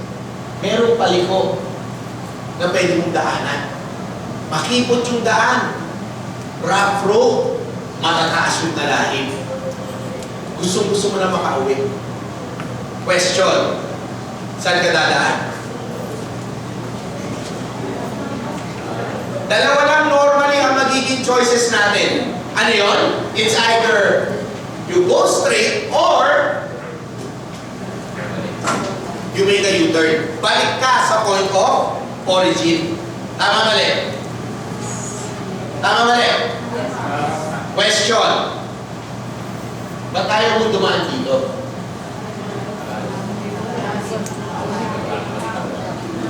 merong paliko na pwede mong daanan. Makipot yung daan. Rough road, matataas yung dalahin. Gusto mo na makauwi. Question, saan ka dadaan? Dalawa lang normally ang magiging choices natin. Ano yun? It's either you go straight or you make a U-turn. Balik ka sa point of origin. Tama mali? Tama mali? Question. Ba't tayo mo dumaan dito?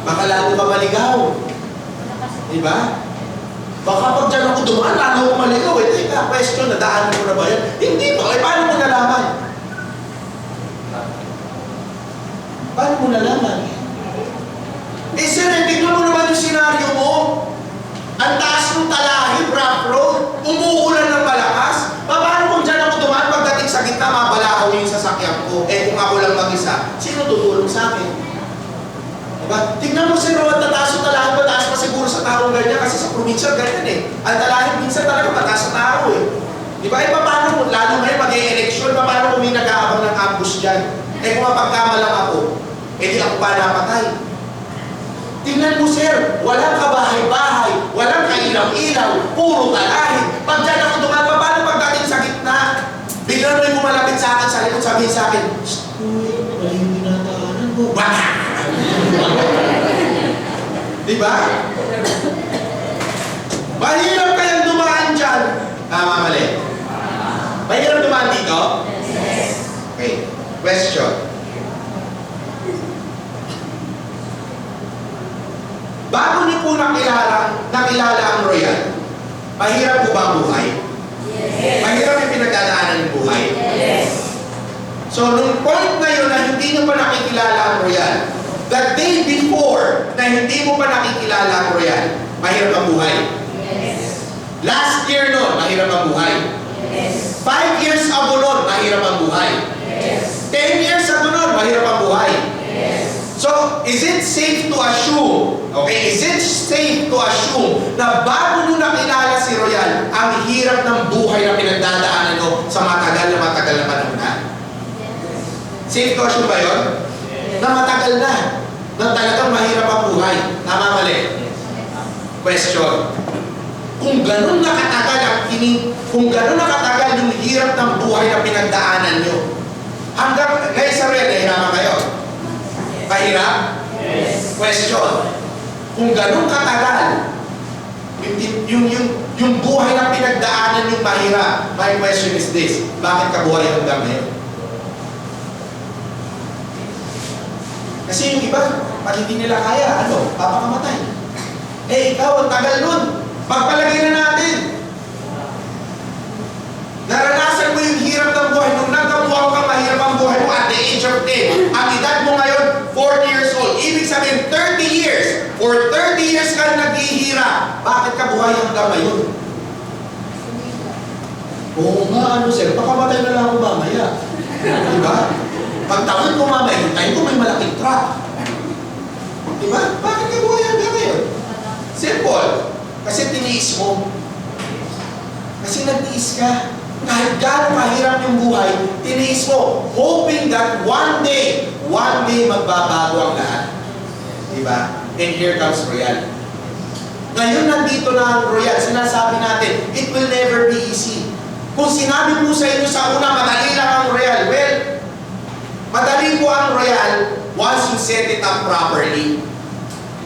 Baka lalo ka maligaw. Diba? Baka pag dyan ako dumaan, lalo ko maligaw eh. Teka, question, nadaan mo na ba yan? Hindi pa. Eh, paano mo nalaman? Paano mo nalaman? Eh sir, tignan mo naman yung senaryo mo. Sino tutulong sa akin? Diba? Tingnan mo si Rowan, tataas o talahin, mataas pa siguro sa taong ganyan kasi sa probinsya ganyan eh. Ang talahin minsan talaga mataas sa tao eh. Diba? Eh, paano, lalo ngayon mag-e-eleksyon, paano kung may nag-aabang ng ambush dyan? Eh kung mapagkamalang ako, eh di ako pa napatay. Tingnan mo sir, walang kabahay-bahay, walang kailaw-ilaw, puro talahin. Pag dyan ako dumaan, paano pagdating sa gitna? Biglang may kumalapit sa akin, sa likod, sabihin sa akin, uy, mali yung dinadaanan mo. Diba? Mahirap kayang dumaan dyan. Tama, mali. Mahirap dumaan dito? Okay. Question. Bago niyo po nakilala ang Royal, mahirap po ba ang buhay? Mahirap yung pinagdadaanan ng buhay? So, nung point na yun na hindi nyo pa nakikilala ang Royal, the day before na hindi mo pa nakikilala ang Royal, mahirap ang buhay? Last year nun, mahirap ang buhay? 5 years ago nun, mahirap ang buhay? 10 years ago nun, mahirap ang buhay? So, is it safe to assume, okay, is it safe to assume na bago nyo nakilala si Royal, ang hirap ng buhay na pinagdadaanan nyo sa matagal na panahon na? Safe to assume ba yun? Na matagal na talagang mahirap ang buhay. Tama, mali? Question. Kung ganun nakatagal yung hirap ng buhay na pinagdaanan nyo, hanggang ngayon sa Royal, nahirapan kayo? Mahirap? Question. Kung ganun katagal, yung buhay na pinagdaanan yung mahirap, my question is this, bakit ka buhay hanggang ngayon? Kasi yung iba, pag hindi nila kaya, papakamatay. Eh, ikaw, ang tagal nun. Pagpalagay na natin. Naranasan mo yung hirap ng buhay. Nung nagkabuhaw ka, mahirap ang buhay mo at the age of 10. Ang edad mo ngayon, 40 years old. Ibig sabihin, 30 years. For 30 years ka naghihirap. Bakit ka buhay hanggang ngayon? Oo nga, sir, pakamatay na lang ako mamaya. Diba? Pag taon ko mamaya, hintayin ko may malaking truck. Diba? Bakit ka buhay hanggang ngayon? Simple. Kasi tiniis mo. Kasi nagtiis ka. Kahit gano'ng mahirap yung buhay, tiniis mo, hoping that one day magbabago ang lahat. Diba? And here comes Royal. Ngayon nandito na ang Royal, sinasabi natin, it will never be easy. Kung sinabi po sa inyo sa una, madali lang ang Royal, well, madali po ang Royal once you set it up properly.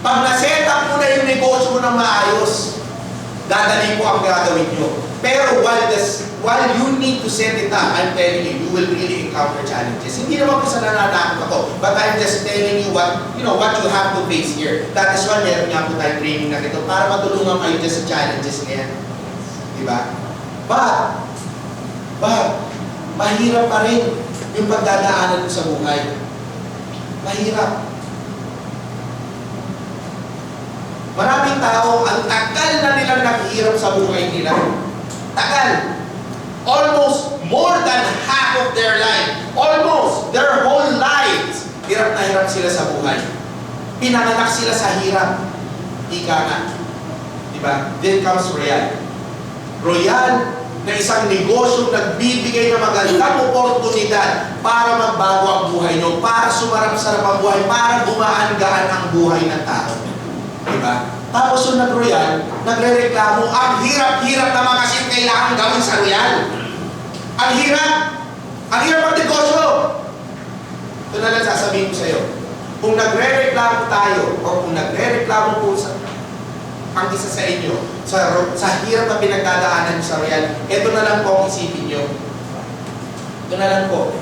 Pag na-set up mo na yung negosyo mo ng maayos, dadali po ang gagawin nyo. Pero while you need to set it up, I'm telling you, you will really encounter challenges. Hindi naman po sa nananakot ako, but I'm just telling you what you have to face here. That is why meron nga po tayong training na ito para matulungan kayo dyan sa challenges na yan. Diba? But, mahirap pa rin yung pagdadaanan mo sa buhay. Mahirap. Maraming tao, ang tagal na nilang naghihirap sa buhay nila. Tagal. Almost more than half of their life. Almost their whole lives. Hirap na hirap sila sa buhay. Pinanganak sila sa hirap. Ika nga. Diba? Then comes Royal. Royal na isang negosyo nagbibigay ng magandang oportunidad para magbago ang buhay nyo, para sumarap-sarap ang buhay, para gumaan-gaan ang buhay ng tao. Diba? Tapos yung nag-Royal, nagre-reklamo, ang hirap-hirap naman kasi kailangan gawin sa Royal. Ang hirap! Ang hirap ang negosyo! Ito na lang sasabihin ko sa iyo. Kung nagre-reklamo tayo, o kung nagre-reklamo po ang isa sa inyo, sa hirap na pinagdadaanan sa Royal, ito na lang po ang isipin nyo. Ito na lang po.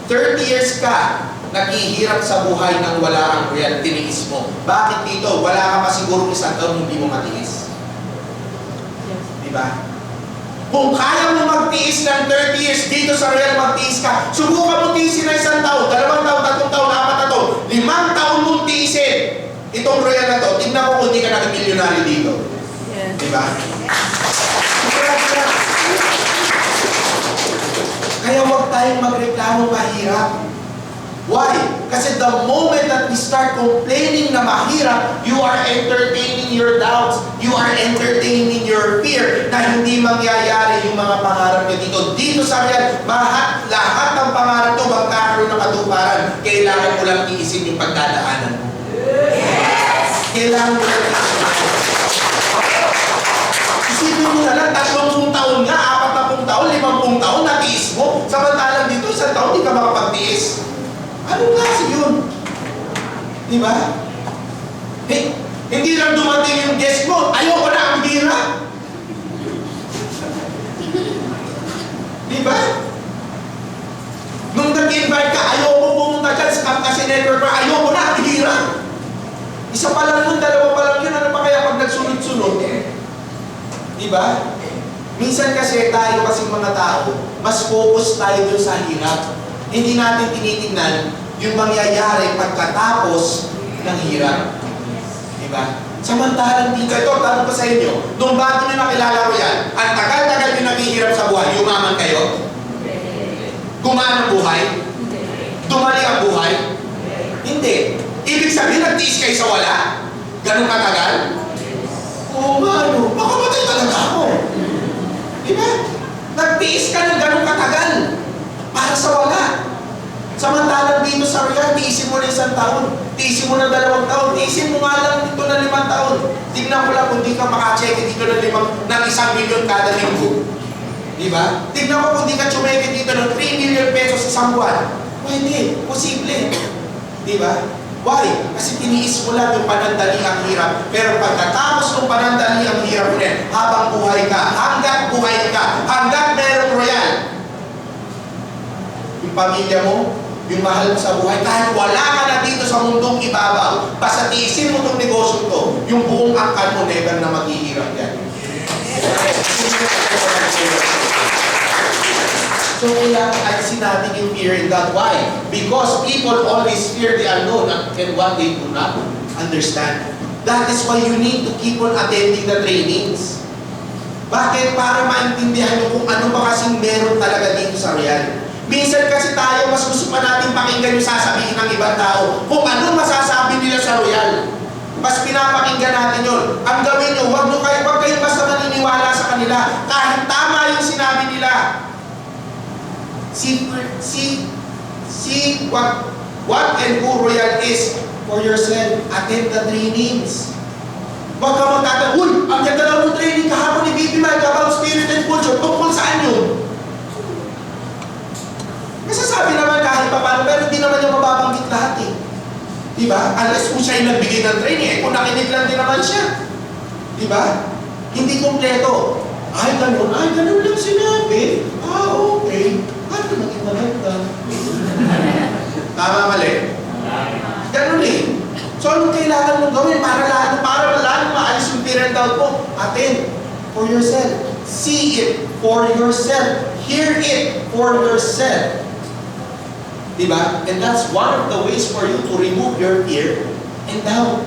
30 years ka, naghihirap sa buhay nang wala ang Royal, tiniis mo. Bakit dito? Wala ka pa siguro isang taon hindi mo matiis. Diba? Kung kaya mo magtiis ng 30 years dito sa Royal, magtiis ka. Subukan mo tiisin na isang taon, 2 taon, 3 taon, 4 na taon, 5 taon mong tiisin. Itong Royal na to, tignan ko kung hindi ka nag-milyonary dito. Diba? Kaya huwag tayong magreklamo mahirap. Why? Kasi the moment that we start complaining na mahirap, you are entertaining your doubts, you are entertaining your fear na hindi mangyayari yung mga pangarap nyo dito. Dito sa akin, lahat ng pangarap nyo magkakaroon ng katuparan. Kailangan mo lang iisip yung pagdadaanan mo. Kailangan mo lang iisip. Isipin mo na lang, 30 taon nga, 40 taon, 50 taon, natiis mo. Samantalang dito, 1 taon, di ka makapagtiis. Anong klase yun? Di ba? Hey, hindi lang dumating yung guest mo, ayoko na ang bira. Di ba? Nung nag-invite ka, ayoko pumunta dyan sa Kasi Network, ayoko na ang bira. Isa pa lang nun, 2 pa lang yun, ano pa kaya pag nagsunod-sunod? Di ba? Minsan kasi tayo kasing mga tao, mas focus tayo dun sa hirap. Hindi natin tinitingnan yung mangyayari pagkatapos ng hirap. Diba? Samantalang dito, ito, tanong ko sa inyo, nung bago nyo nakilala ko yan, ang tagal-tagal nyo naghihirap sa buhay, yumaman kayo? Gumaan ang buhay? Dumali ang buhay? Hindi. Ibig sabihin, nagtiis kayo sa wala? Ganun katagal? Oo nga, no. Makamatay talaga ako. Diba? Nagtiis ka ng ganun katagal para sa wala. Samantalang dito sa Real, tiisin mo na 1 taon, tiisin mo na 2 taon, tiisin mo nga lang dito na 5 taon. Tignan mo lang kung di ka makacheck dito ng 1 milyon kada linggo. Diba? Tignan mo kung di ka tsumeke dito ng 3 million pesos sa isang buwan. Pwede, posible. Diba? Why? Kasi tiniis mo lang yung panandali ang hirap. Pero pagkatapos ng panandali ang hirap mo rin, habang buhay ka, hanggat merong Royal, yung pamilya mo, yung mahal mo sa buhay, kahit wala ka na dito sa mundong ibabaw, basta tiisin mo itong negosyo to, yung buong angkan mo, never na maghihirap yan. So kaya ay sinabi yung fear in that. Why? Because people always fear the unknown and what they do not understand. That is why you need to keep on attending the trainings. Bakit? Para maintindihan nyo kung ano ba kasing meron talaga dito sa Real. Minsan kasi tayo, mas gusto pa natin pakinggan yung sasabihin ng ibang tao kung anong masasabi nila sa Royal. Mas pinapakinggan natin yun. Ang gawin nyo, huwag kayong basta naniniwala sa kanila. Kahit tama yung sinabi nila. See what and who Royal is for yourself. Attend the trainings. Huwag ka magtatanong, uy, ang ganda lang ng training kahapon ni BP Mike about spirit and culture. Tungkol saan yun? Masasabi naman kahit pa paano, pero hindi naman yung mababanggit lahat eh. Diba? Unless kung siya yung nagbigay ng training, eh kung nakinig lang din naman siya. Diba? Hindi kompleto. Ay, ganun lang sinabi. Okay. Ano naging maganda? Tama, mali? Ganun eh. So, anong kailangan mong gawin para lalo maalis yung fear and doubt mo? Attend for yourself. See it for yourself. Hear it for yourself. Diba? And that's one of the ways for you to remove your fear and doubt.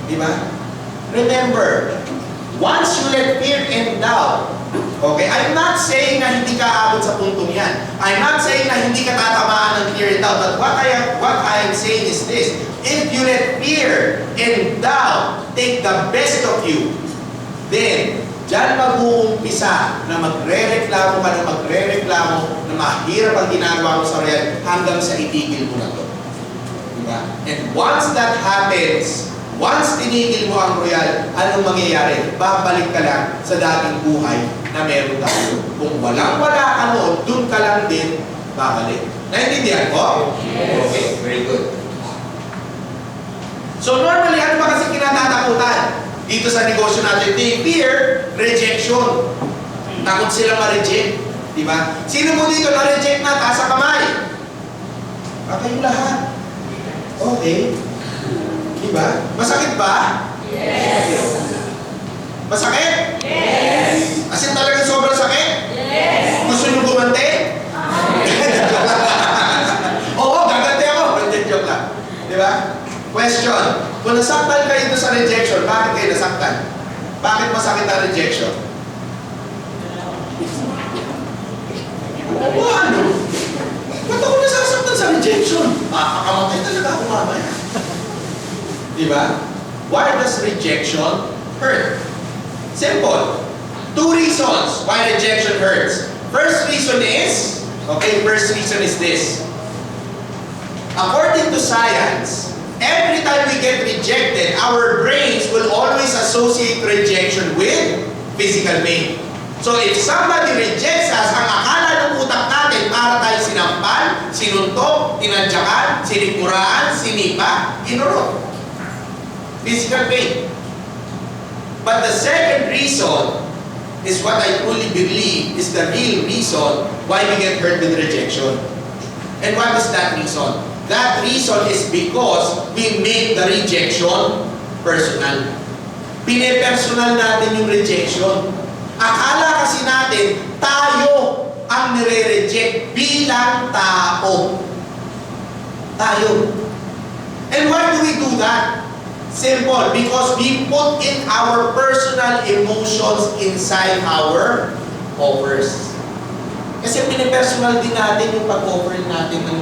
Diba? Remember, once you let fear and doubt, okay, I'm not saying na hindi ka aabot sa puntong yan. I'm not saying na hindi ka tatamaan ng fear and doubt. But what I am saying is this. If you let fear and doubt take the best of you, then diyan mag-uumpisa na magre-reklamo na mahirap ang ginagawa mo sa Royal hanggang sa itigil mo na to. Diba? And once that happens, once tinigil mo ang Royal, anong mangyayari? Babalik ka lang sa dating buhay na meron tayo. Kung walang-wala ka noon, dun ka lang din babalik. Naintindihan ko? Okay, very good. So normally, ano ba kasi kinatatakutan dito sa negosyo natin? They fear rejection. Takot sila ma-reject. Diba? Sino mo dito na-reject na? Taas ang kamay. Kayo lahat. Okay. Diba? Masakit ba? Yes. Masakit? Yes. As in talagang sobrang sakit? Yes. Gusto nyo gumante? Oo, gagante ako. Joke lang. Diba? Question. Kung nasaktan kayo ito sa rejection, bakit kayo nasaktan? Bakit masakit ang rejection? Oo, ano? Ba't ako nasasaktan sa rejection? Makakamatay talaga ako mamaya. Di ba? Why does rejection hurt? Simple. Two reasons why rejection hurts. First reason is this. According to science, every time we get rejected, our brains will always associate rejection with physical pain. So if somebody rejects us, ang akala ng utak natin para tayo sinampal, sinuntok, tinadyakan, sinikmuraan, sinipa, inurot. Physical pain. But the second reason is what I truly believe is the real reason why we get hurt with rejection. And what is that reason? That reason is because we make the rejection personal. Pine-personal natin yung rejection. Akala kasi natin, tayo ang nire-reject bilang tao. Tayo. And why do we do that? Simple, because we put in our personal emotions inside our offers. Kasi pinipersonal din natin yung pag-offer natin ng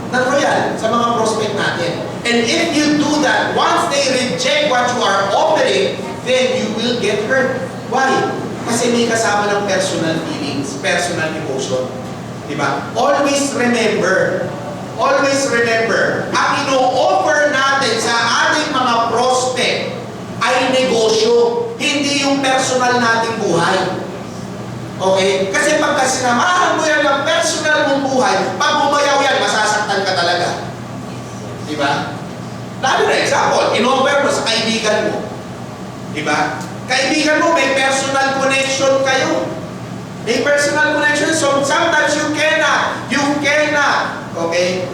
royal sa mga prospect natin. And if you do that, once they reject what you are offering, then you will get hurt. Why? Kasi may kasama ng personal feelings, personal emotion. Diba? Always remember, ang ino-offer natin sa ating mga prospect ay negosyo, hindi yung personal nating buhay. Okay? Kasi pagka sinamahan mo yan ng personal mong buhay, pag bumayaw yan, masasaktan ka talaga. Diba? Lalo na example, in-offer mo sa kaibigan mo. Diba? Kaibigan mo, may personal connection kayo. May personal connection. So sometimes you cannot, okay?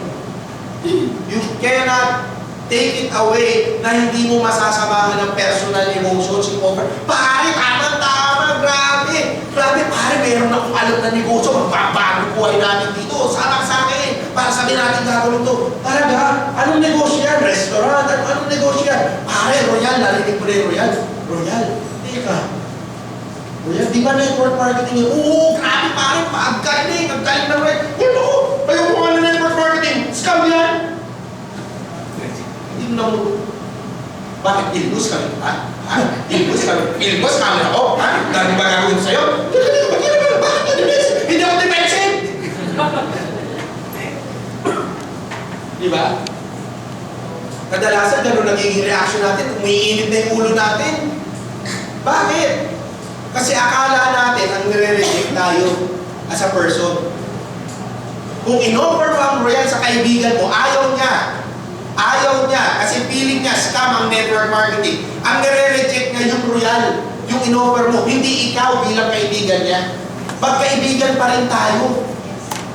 You cannot take it away na hindi mo masasamahan ng personal emotions yung offer. Pare, tama, grabe, pare, meron akong alam na negosyo, magbabago buhay natin dito, sarap sa akin, para sabihin natin gagawin to. Talaga, anong negosyo yan? Restaurant, anong negosyo yan? Pare, Royal, narinig mo na yung Royal, teka. Royal, di ba network marketing yun? Oo, grabe pare, ang galing na Royal. Ano? Ayaw mo nga na network marketing, scam yan. Hindi mo na bakit ilbus kami? Ilbus kami ako? Dahil ba gagawin sa'yo? Bakit ilbus? Hindi ako defensive! Di ba? Kadalasan gano'n nagiging reaction natin, umiinit na yung ulo natin. Bakit? Kasi akala natin ang nire-reject tayo as a person. Kung in-offer mo ang royal sa kaibigan mo, ayaw niya kasi feeling niya scam ang network marketing. Ang nire-reject niya yung royal, yung in-offer mo, hindi ikaw bilang kaibigan niya. Magkaibigan pa rin tayo.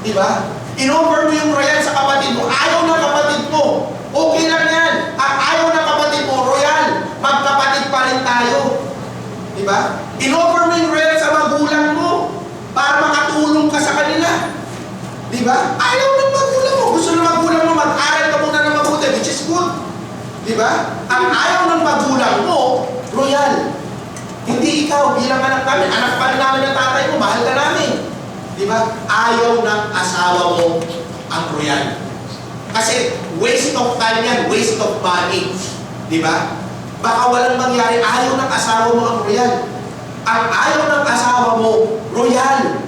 Diba? In-offer mo yung royal sa kapatid mo, ayaw ng kapatid mo. Okay lang yan. Ang ayaw ng kapatid mo, royal, magkapatid pa rin tayo. Diba? In-offer mo yung royal sa magulang mo para makatulong ka sa kanila. Diba? Ayaw ng magulang mo. Gusto ng magulang mo, mag-aral ka muna ng mabuti, which is good. Diba? Ang ayaw ng magulang mo, royal. Hindi ikaw bilang anak namin. Anak pa rin namin ng tatay mo, mahal ka namin. Diba? Ayaw ng asawa mo ang royal. Kasi waste of time yan, waste of money. Diba? Baka walang mangyari, ayaw ng asawa mo ang royal. Ang ayaw ng asawa mo, royal.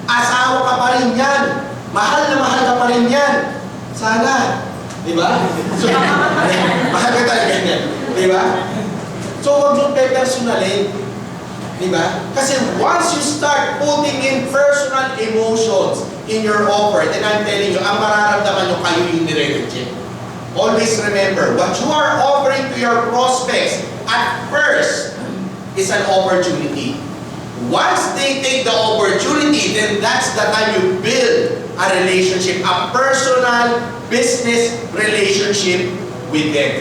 Asawa ka pa rin yan. Mahal na mahal ka pa rin yan. Sana. Diba? So, mahal ka talaga yan. Diba? So, huwag mong pe-personalin. Diba? Kasi once you start putting in personal emotions in your offer, then I'm telling you, ang mararamdaman nyo kayo yung nire-reject. Always remember, what you are offering to your prospects at first is an opportunity. Once they take the opportunity, then that's the time you build a relationship, a personal business relationship with them.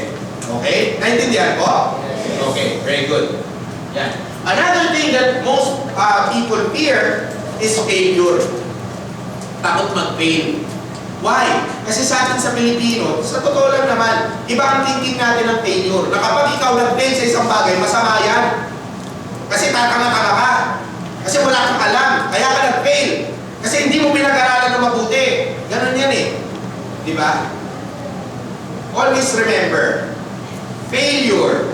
Okay? Naintindihan ko? Okay, very good. Yeah. Another thing that most people fear is failure. Takot mag-fail. Why? Kasi sa atin sa Pilipino, sa totoo lang naman, iba ang thinking natin ng failure. Na kapag ikaw nag-fail sa isang bagay, masama yan. Kasi tatanga-tanga ka. Kasi wala kang alam. Kaya ka nag-fail. Kasi hindi mo pinag-aralan na mabuti. Ganun yan eh. Di ba? Always remember, failure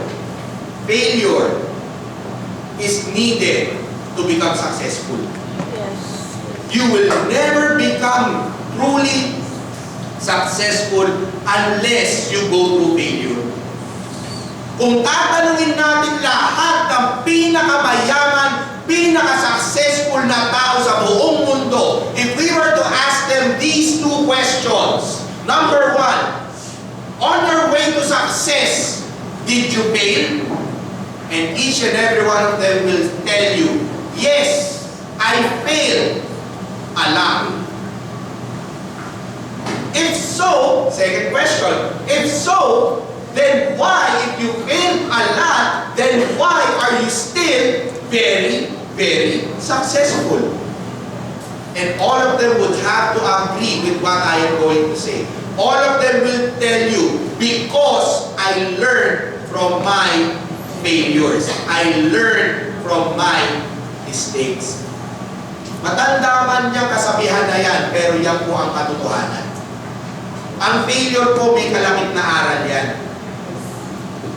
is needed to become successful. You will never become truly successful unless you go through failure. Kung tatanungin natin lahat ng pinakamayaman, pinaka-successful na tao sa buong mundo, if we were to ask them these two questions, number one, on your way to success, did you fail? And each and every one of them will tell you, yes, I failed a lot. If so, second question, if so, then why, if you failed a lot, then why are you still very, very successful? And all of them would have to agree with what I am going to say. All of them will tell you, because I learned from my failures. I learned from my mistakes. Matanda man niyang kasabihan na yan, pero yan po ang katotohanan. Ang failure po may kalakip na aral yan.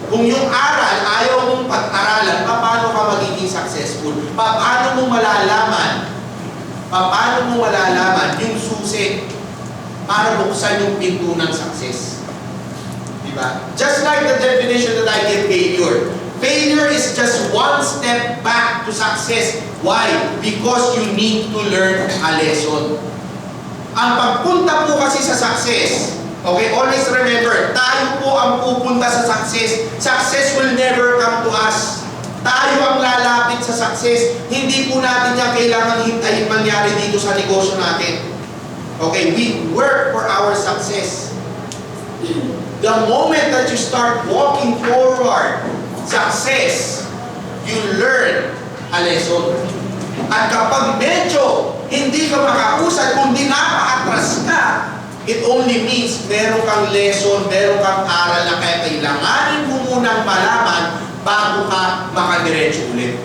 Kung yung aral, ayaw mong pag-aralan, paano ka magiging successful? Paano mo malalaman? Paano mo malalaman yung susi para buksan yung pinto ng success? Diba? Just like the definition that I give failure. Failure is just one step back to success. Why? Because you need to learn a lesson. Ang pagpunta po kasi sa success, okay, always remember, tayo po ang pupunta sa success. Success will never come to us. Tayo ang lalapit sa success. Hindi po natin yan kailangan hintayin mangyari dito sa negosyo natin. Okay, we work for our success. The moment that you start walking forward, success, you learn a lesson. At kapag medyo hindi ka makausad, kundi napa-atras ka, it only means meron kang lesson, meron kang aral na kaya kailanganin mo munang malaman bago ka makadiretso ulit.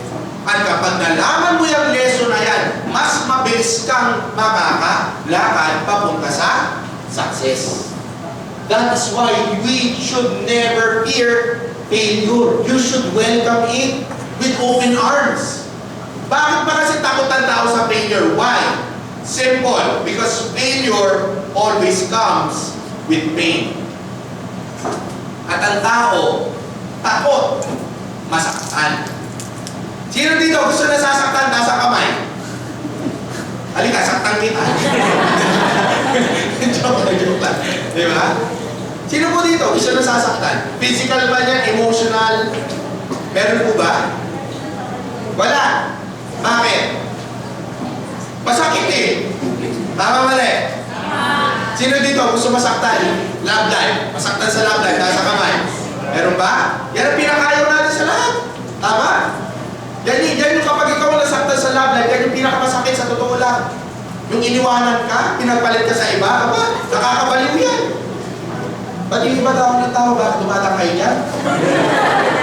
At kapag nalaman mo yung lesson na yan, mas mabilis kang makakalakad papunta sa success. That is why we should never fear failure. You should welcome it with open arms. Bakit ba kasi takot ang tao sa failure? Why? Simple. Because failure always comes with pain. At ang tao, takot masaktan. Sino dito gusto na sasaktan nasa kamay? Halika, saktan kita. Joke lang. Di ba? Sino po dito gusto na sasaktan? Physical ba niya? Emotional? Meron po ba? Wala. Bakit? Masakit eh. Tama mali? Sino dito gusto masaktan? Love life. Masaktan sa love life, nasa kamay. Meron ba? Yan ang pinakayaw natin sa lahat. Tama? Yan yung kapag ikaw nasaktan sa love life, yan yung pinakamasakit sa totoo lang. Yung iniwanan ka, pinagpalit ka sa iba, aba, nakakabaliw yan. Ba't yung iba daw ng tao, bakit tumatangkay niya?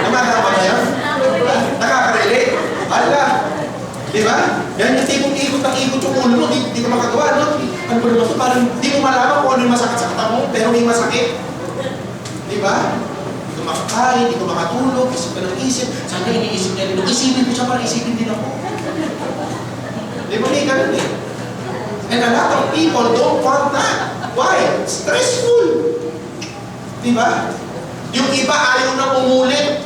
Tumatangkay ba yan? Nakaka-relate? Ala. Diba? Yan yung tipong ikot ang ikot yung ulo mo, di ka makagawa, no? Ano ba naman ito? Parang di mo malaman kung ano yung masakit sa kata mo, pero may masakit. Diba? Di ka makakain, di ka makatulog, isip ka ng isip, sana iniisip niya rin. Isipin ko siya para isipin din ako. Diba? May ganun eh. And a lot of people don't want that. Why? Stressful. Diba? Yung iba ayaw na umulit.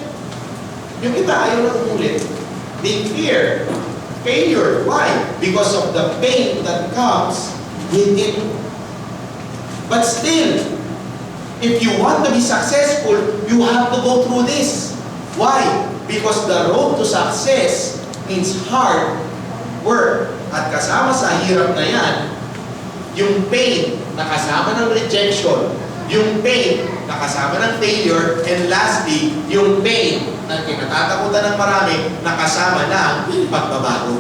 Yung iba ayaw na umulit. They fear failure. Why? Because of the pain that comes with it. But still, if you want to be successful, you have to go through this. Why? Because the road to success means hard work. At kasama sa hirap na yan, yung pain na kasama ng rejection, yung pain na kasama ng failure, and lastly, yung pain na kinatatakutan ng marami na kasama ng pagbabago.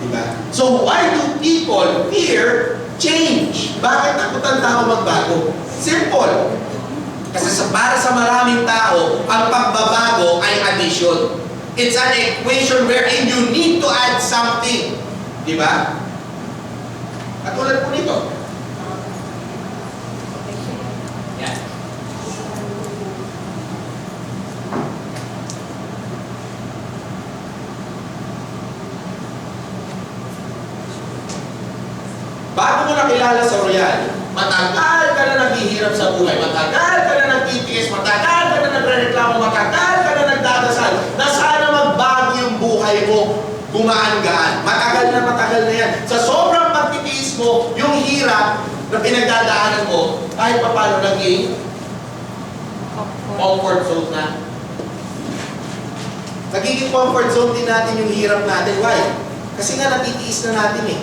Diba? So why do people fear change? Bakit takot ang tao magbago? Simple. Kasi para sa maraming tao, ang pagbabago ay addition. It's an equation wherein you need to add something. Diba? Katulad po nito. Yan. Bago mo nakilala sa Royal, matagal ka na naghihirap sa buhay, matagal ka na nagtitiis, matagal ka na nagrereklamo, matagal ka na nagdadasal, na sana magbago yung buhay mo, gumaan-gaan. Matagal na yan. Sa sobrang pagtitiis mo, yung hirap na pinagdadaanan mo, kahit pa paano naging comfort zone na. Nagiging comfort zone din natin yung hirap natin. Why? Kasi nga natitiis na natin eh.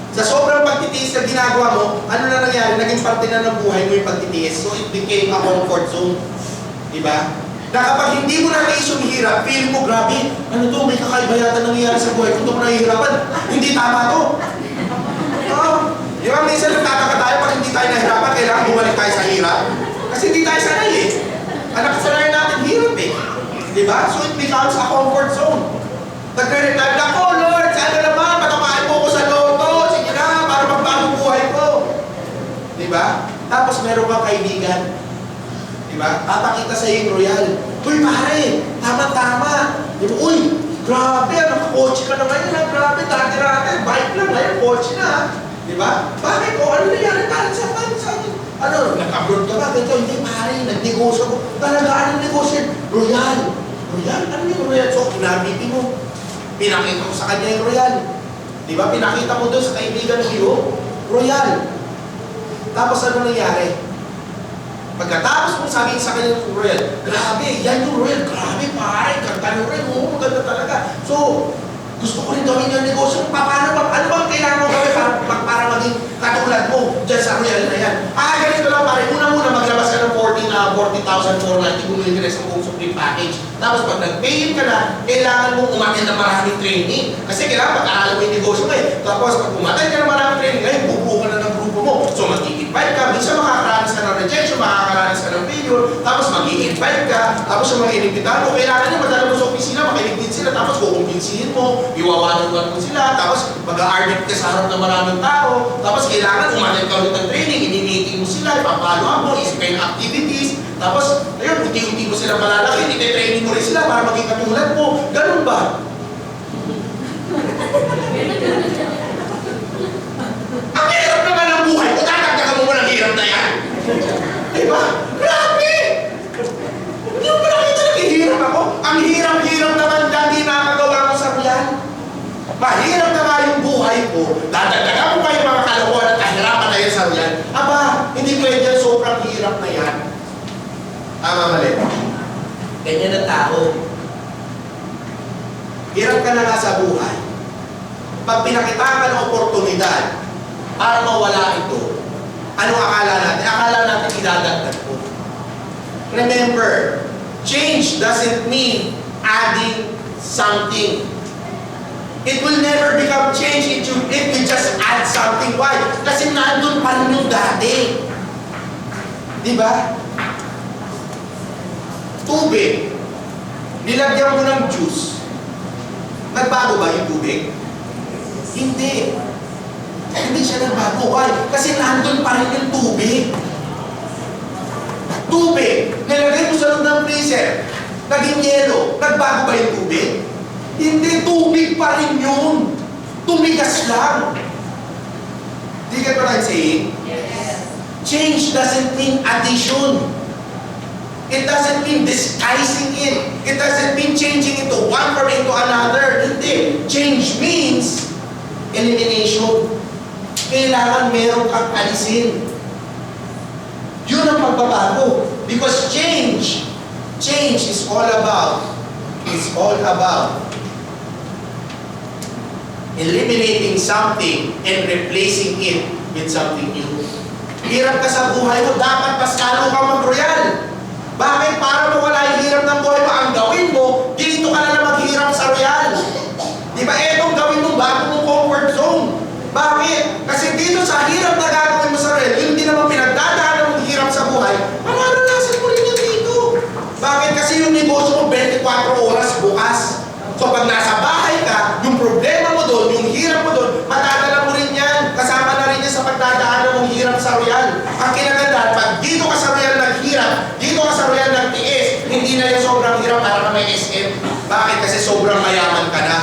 Sa sobrang pagtitiis na ginagawa mo, ano na nangyari? Naging parte na ng buhay mo yung pagtitiis. So it became a comfort zone. Diba? Na kapag hindi mo natiis yung hirap, feel mo, grabe, ano to, may kakaiba yata nangyayari sa buhay. Kung ito mo nahihirapan, hindi tama to. Oo. Di ba, minsan nagtataka tayo pag hindi tayo nahihirapan, kailangan bumalik tayo sa hirap. Kasi hindi tayo sanay eh. Anak, sanayin natin hirap eh. Di ba? So it becomes a comfort zone. Nagre-reklamo na, oh Lord, sana naman, patamain mo ko sa loto. Sige na, para magbago buhay ko. Di ba? Tapos meron kang kaibigan. Diba? Papakita sa iyo yung Royal. Uy, pare, tama-tama. Diba? Uy, grabe, nakakotse ka na ngayon. Grabe, dati-dati, bike lang ngayon, kotse na. Diba? Bakit? O, ano nangyari tayo sa akin? Ano, nag-abroad ka ba? Ganito, hindi pare, nagnegosyo ko. Talaga, anong negosyo? Royal. Royal? Ano yung Royal? So, kinabiti mo. Pinakita mo sa kanya yung Royal. Diba? Pinakita mo doon sa kaibigan mo, Royal. Tapos ano nangyari? Pagkatapos mong sabihin sa kanya yung Royal, grabe, yan yung Royal, grabe pare, ganda ng Royal, oo, maganda talaga. So, gusto ko rin gawin yung negosyo. Paano ba? Ano bang kailangan mo gawin para maging katulad mo dyan sa Royal na yan? Ganito lang pare, una-muna maglabas ka ng 40,490 kung yung sa buong supreme package. Tapos pag nag-pay ka na, kailangan mong umatin ng maraming training. Kasi kailangan pag-aaral mo yung negosyo mo eh. Tapos pag umatin ka ng maraming training, ngayon bubuo ka na ng grupo mo. So mag-i-invite ka, minsan makakaranas ka ng rejection, makakaranas ka ng failure, tapos mag-i-invite ka, tapos yung mga inimbitahan mo, kailangan nyo madala mo sa opisina, makinig din sila, tapos kukumbinsihin mo, iwawanan mo sila, tapos mag-a-argue ka sa harap ng maraming tao, tapos kailangan umatin ka ulit ng training, ini-meeting mo sila, ipapalo mo, isip kayo ng activities, tapos, ayun, unti-unti mo sila malalaki, iti-training mo rin sila para maging katulad mo. Ganun ba? Ang hirap naman ng buhay ko, tatagdagan mo ng hirap na yan. Diba? Grabe! Hindi mo ba nakita naghihirap ako? Ang hirap-hirap naman dahil nakagawa ko sa Royal. Mahirap na nga yung buhay ko, dadagdagan mo pa yung mga kalokohan at kahirapan na yan sa Royal. Aba, hindi pwede yan, sobrang hirap na yan. Tama mali. Ganyan ang tao. Hirap ka na nga sa buhay. Pag pinakitaan ka ng oportunidad para mawala ito, ano akala natin? Akala natin idadagdag ko. Remember, change doesn't mean adding something. It will never become change if you just add something. Why? Kasi nandun pa rin yung dati. Diba? Tubig. Nilagyan mo ng juice. Nagbago ba yung tubig? Hindi. Hindi siya nagbago. Why? Kasi nandun pa rin yung tubig. Tubig. Nilagay mo sa loob ng freezer. Naging yelo. Nagbago ba yung tubig? Hindi. Tubig pa rin yun. Tumigas lang. Do you get what I'm saying? Yes. Change doesn't mean addition. It doesn't mean disguising it. It doesn't mean changing into one form into another. Hindi. Change means elimination. Kailangan meron kang alisin. Yun ang pagbabago. Because change is all about eliminating something and replacing it with something new. Hirap ka sa buhay mo, dapat mas lalo ka mag-Royal. Bakit? Para mawala yung hirap ng buhay mo, ang gawin mo, dito ka na maghirap sa Royal. Di ba? Etong gawin mo bago mong comfort zone. Bakit? Kasi dito sa hirap na gagawin mo sa Royal, yung di naman pinagdadaanan mong hirap sa buhay, mararanasan mo rin yun dito. Bakit? Kasi yung negosyo mo 24 oras bukas. So pag nasa bahay ka, yung problema mo doon, yung hirap mo doon, matadala mo rin yan. Kasama na rin kasi sobrang mayaman ka na.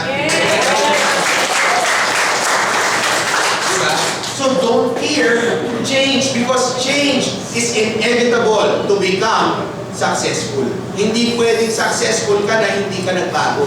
Diba? So don't fear change because change is inevitable to become successful. Hindi pwedeng successful ka na hindi ka nagbago.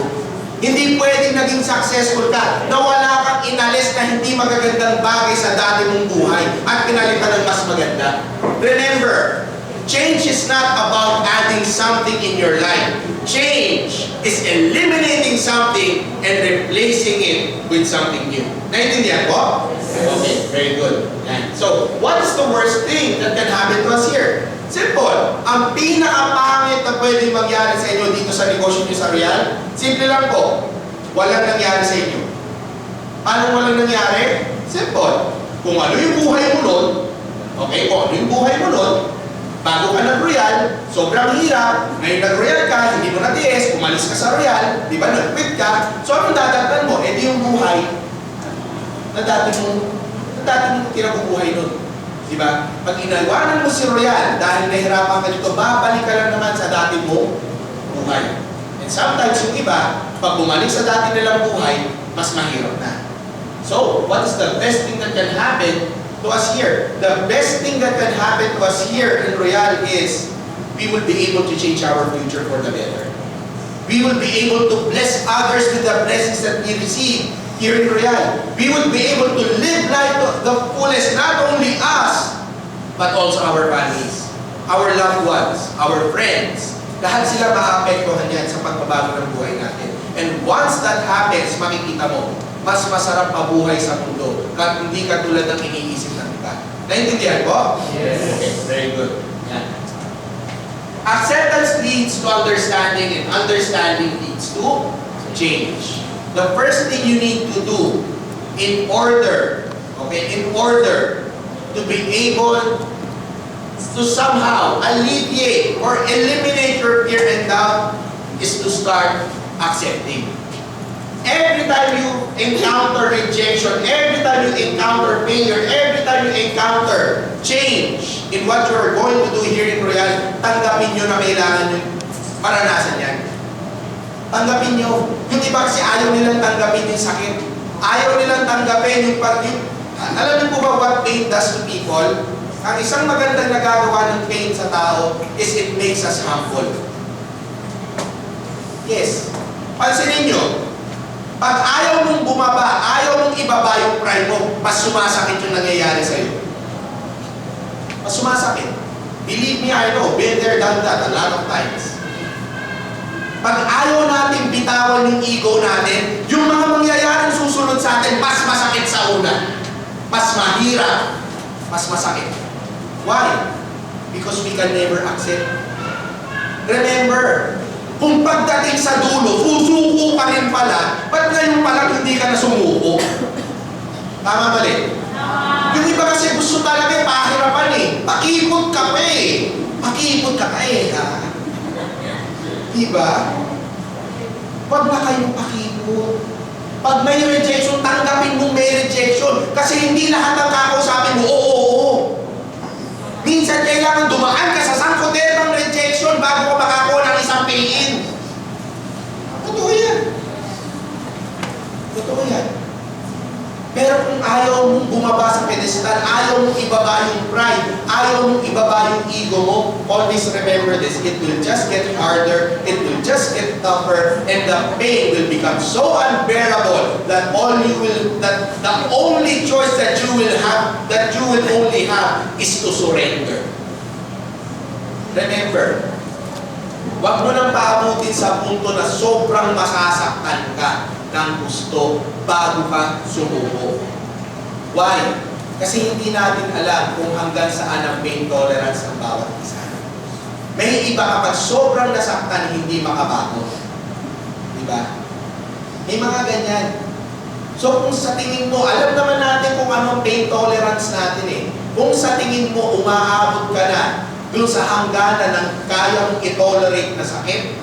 Hindi pwedeng naging successful ka na wala kang inalis na hindi magagandang bagay sa dati mong buhay at pinalitan ng mas maganda. Remember, change is not about adding something in your life. Change is eliminating something and replacing it with something new. Naintindihan ko? Okay, very good. Yan. So, what is the worst thing that can happen to us here? Simple. Ang pinakapangit na pwedeng mangyari sa inyo dito sa negosyo nyo sa Real, simple lang po. Walang nangyari sa inyo. Paano walang nangyari? Simple. Kung ano yung buhay mo nun, okay, kung ano yung buhay mo nun, bago ka nag-Real, sobrang hirap, ngayon nag-Real ka, hindi mo natiis, umalis ka sa Real, di ba, nag-quit ka, so anong dadagdan mo? Eh di yung buhay na dati mo kinabubuhay nun. Diba? Pag inalwanan mo si Royal dahil nahirapan ka dito, babalik ka lang naman sa dati mo buhay. And sometimes yung iba, pag bumalik sa dati nilang buhay, mas mahirap na. So, what is the best thing that can happen to us here? The best thing that can happen to us here in Royal is we will be able to change our future for the better. We will be able to bless others with the blessings that we receive here in Royal. We will be able to live life to the fullest, not only us, but also our families, our loved ones, our friends. Lahat sila maapektuhan yan sa pagbabago ng buhay natin. And once that happens, makikita mo, mas masarap mabuhay sa mundo at hindi katulad ng iniisip ng iba. Naintindihan ko? Yes. Okay, very good. Yan. Acceptance leads to understanding and understanding leads to change. The first thing you need to do in order to be able to somehow alleviate or eliminate your fear and doubt is to start accepting. Every time you encounter rejection, every time you encounter failure, every time you encounter change in what you're going to do here in Royal, tanggapin nyo na kailangan nyo maranasan yan. Tanggapin nyo. Yung iba kasi ayaw nilang tanggapin yung sakit. Ayaw nilang tanggapin yung alam niyo po ba what pain does to people? Ang isang magandang nagagawa ng pain sa tao is it makes us humble. Yes. Pansinin nyo, pag ayaw mong bumaba, ayaw mong ibaba yung pride mo, mas sumasakit yung nangyayari sa'yo. Mas sumasakit. Believe me, I know, been there, done that a lot of times. Pag ayaw natin bitawan yung ego natin, yung mga mangyayaring susunod sa atin, mas masakit sa una. Mas mahirap. Mas masakit. Why? Because we can never accept. Remember, kung pagdating sa dulo, susuko ka rin pala, ba't ngayon pala hindi ka na sumuko? Tama mali? Yung iba kasi gusto talaga pahirapan eh. Pakipot ka pa eh. Pakipot ka pa eh. Diba? Huwag na kayong pakipot. Pag may rejection, tanggapin mo may rejection. Kasi hindi lahat ng kakausapin mo, oo. Minsan kailangan dumaan ka sa sangkoter ng rejection bago ka makakuha ng isang pain. Totoo yan. Totoo yan. Pero kung ayaw mong bumaba sa pedestal, ayaw mong ibaba yung pride, ayaw mong ibaba yung ego mo, always remember this, it will just get harder, it will just get tougher, and the pain will become so unbearable that the only choice that you will only have is to surrender. Remember, huwag mo nang paabutin sa punto na sobrang masasaktan ka ng gusto bago ka sumuko. Why? Kasi hindi natin alam kung hanggang saan ang pain tolerance ng bawat isa. May iba kapag sobrang nasaktan, hindi makabago. Diba? May mga ganyan. So kung sa tingin mo, alam naman natin kung anong pain tolerance natin eh. Kung sa tingin mo, umaabot ka na dun sa hangganan ng kaya mong i-tolerate na sakit,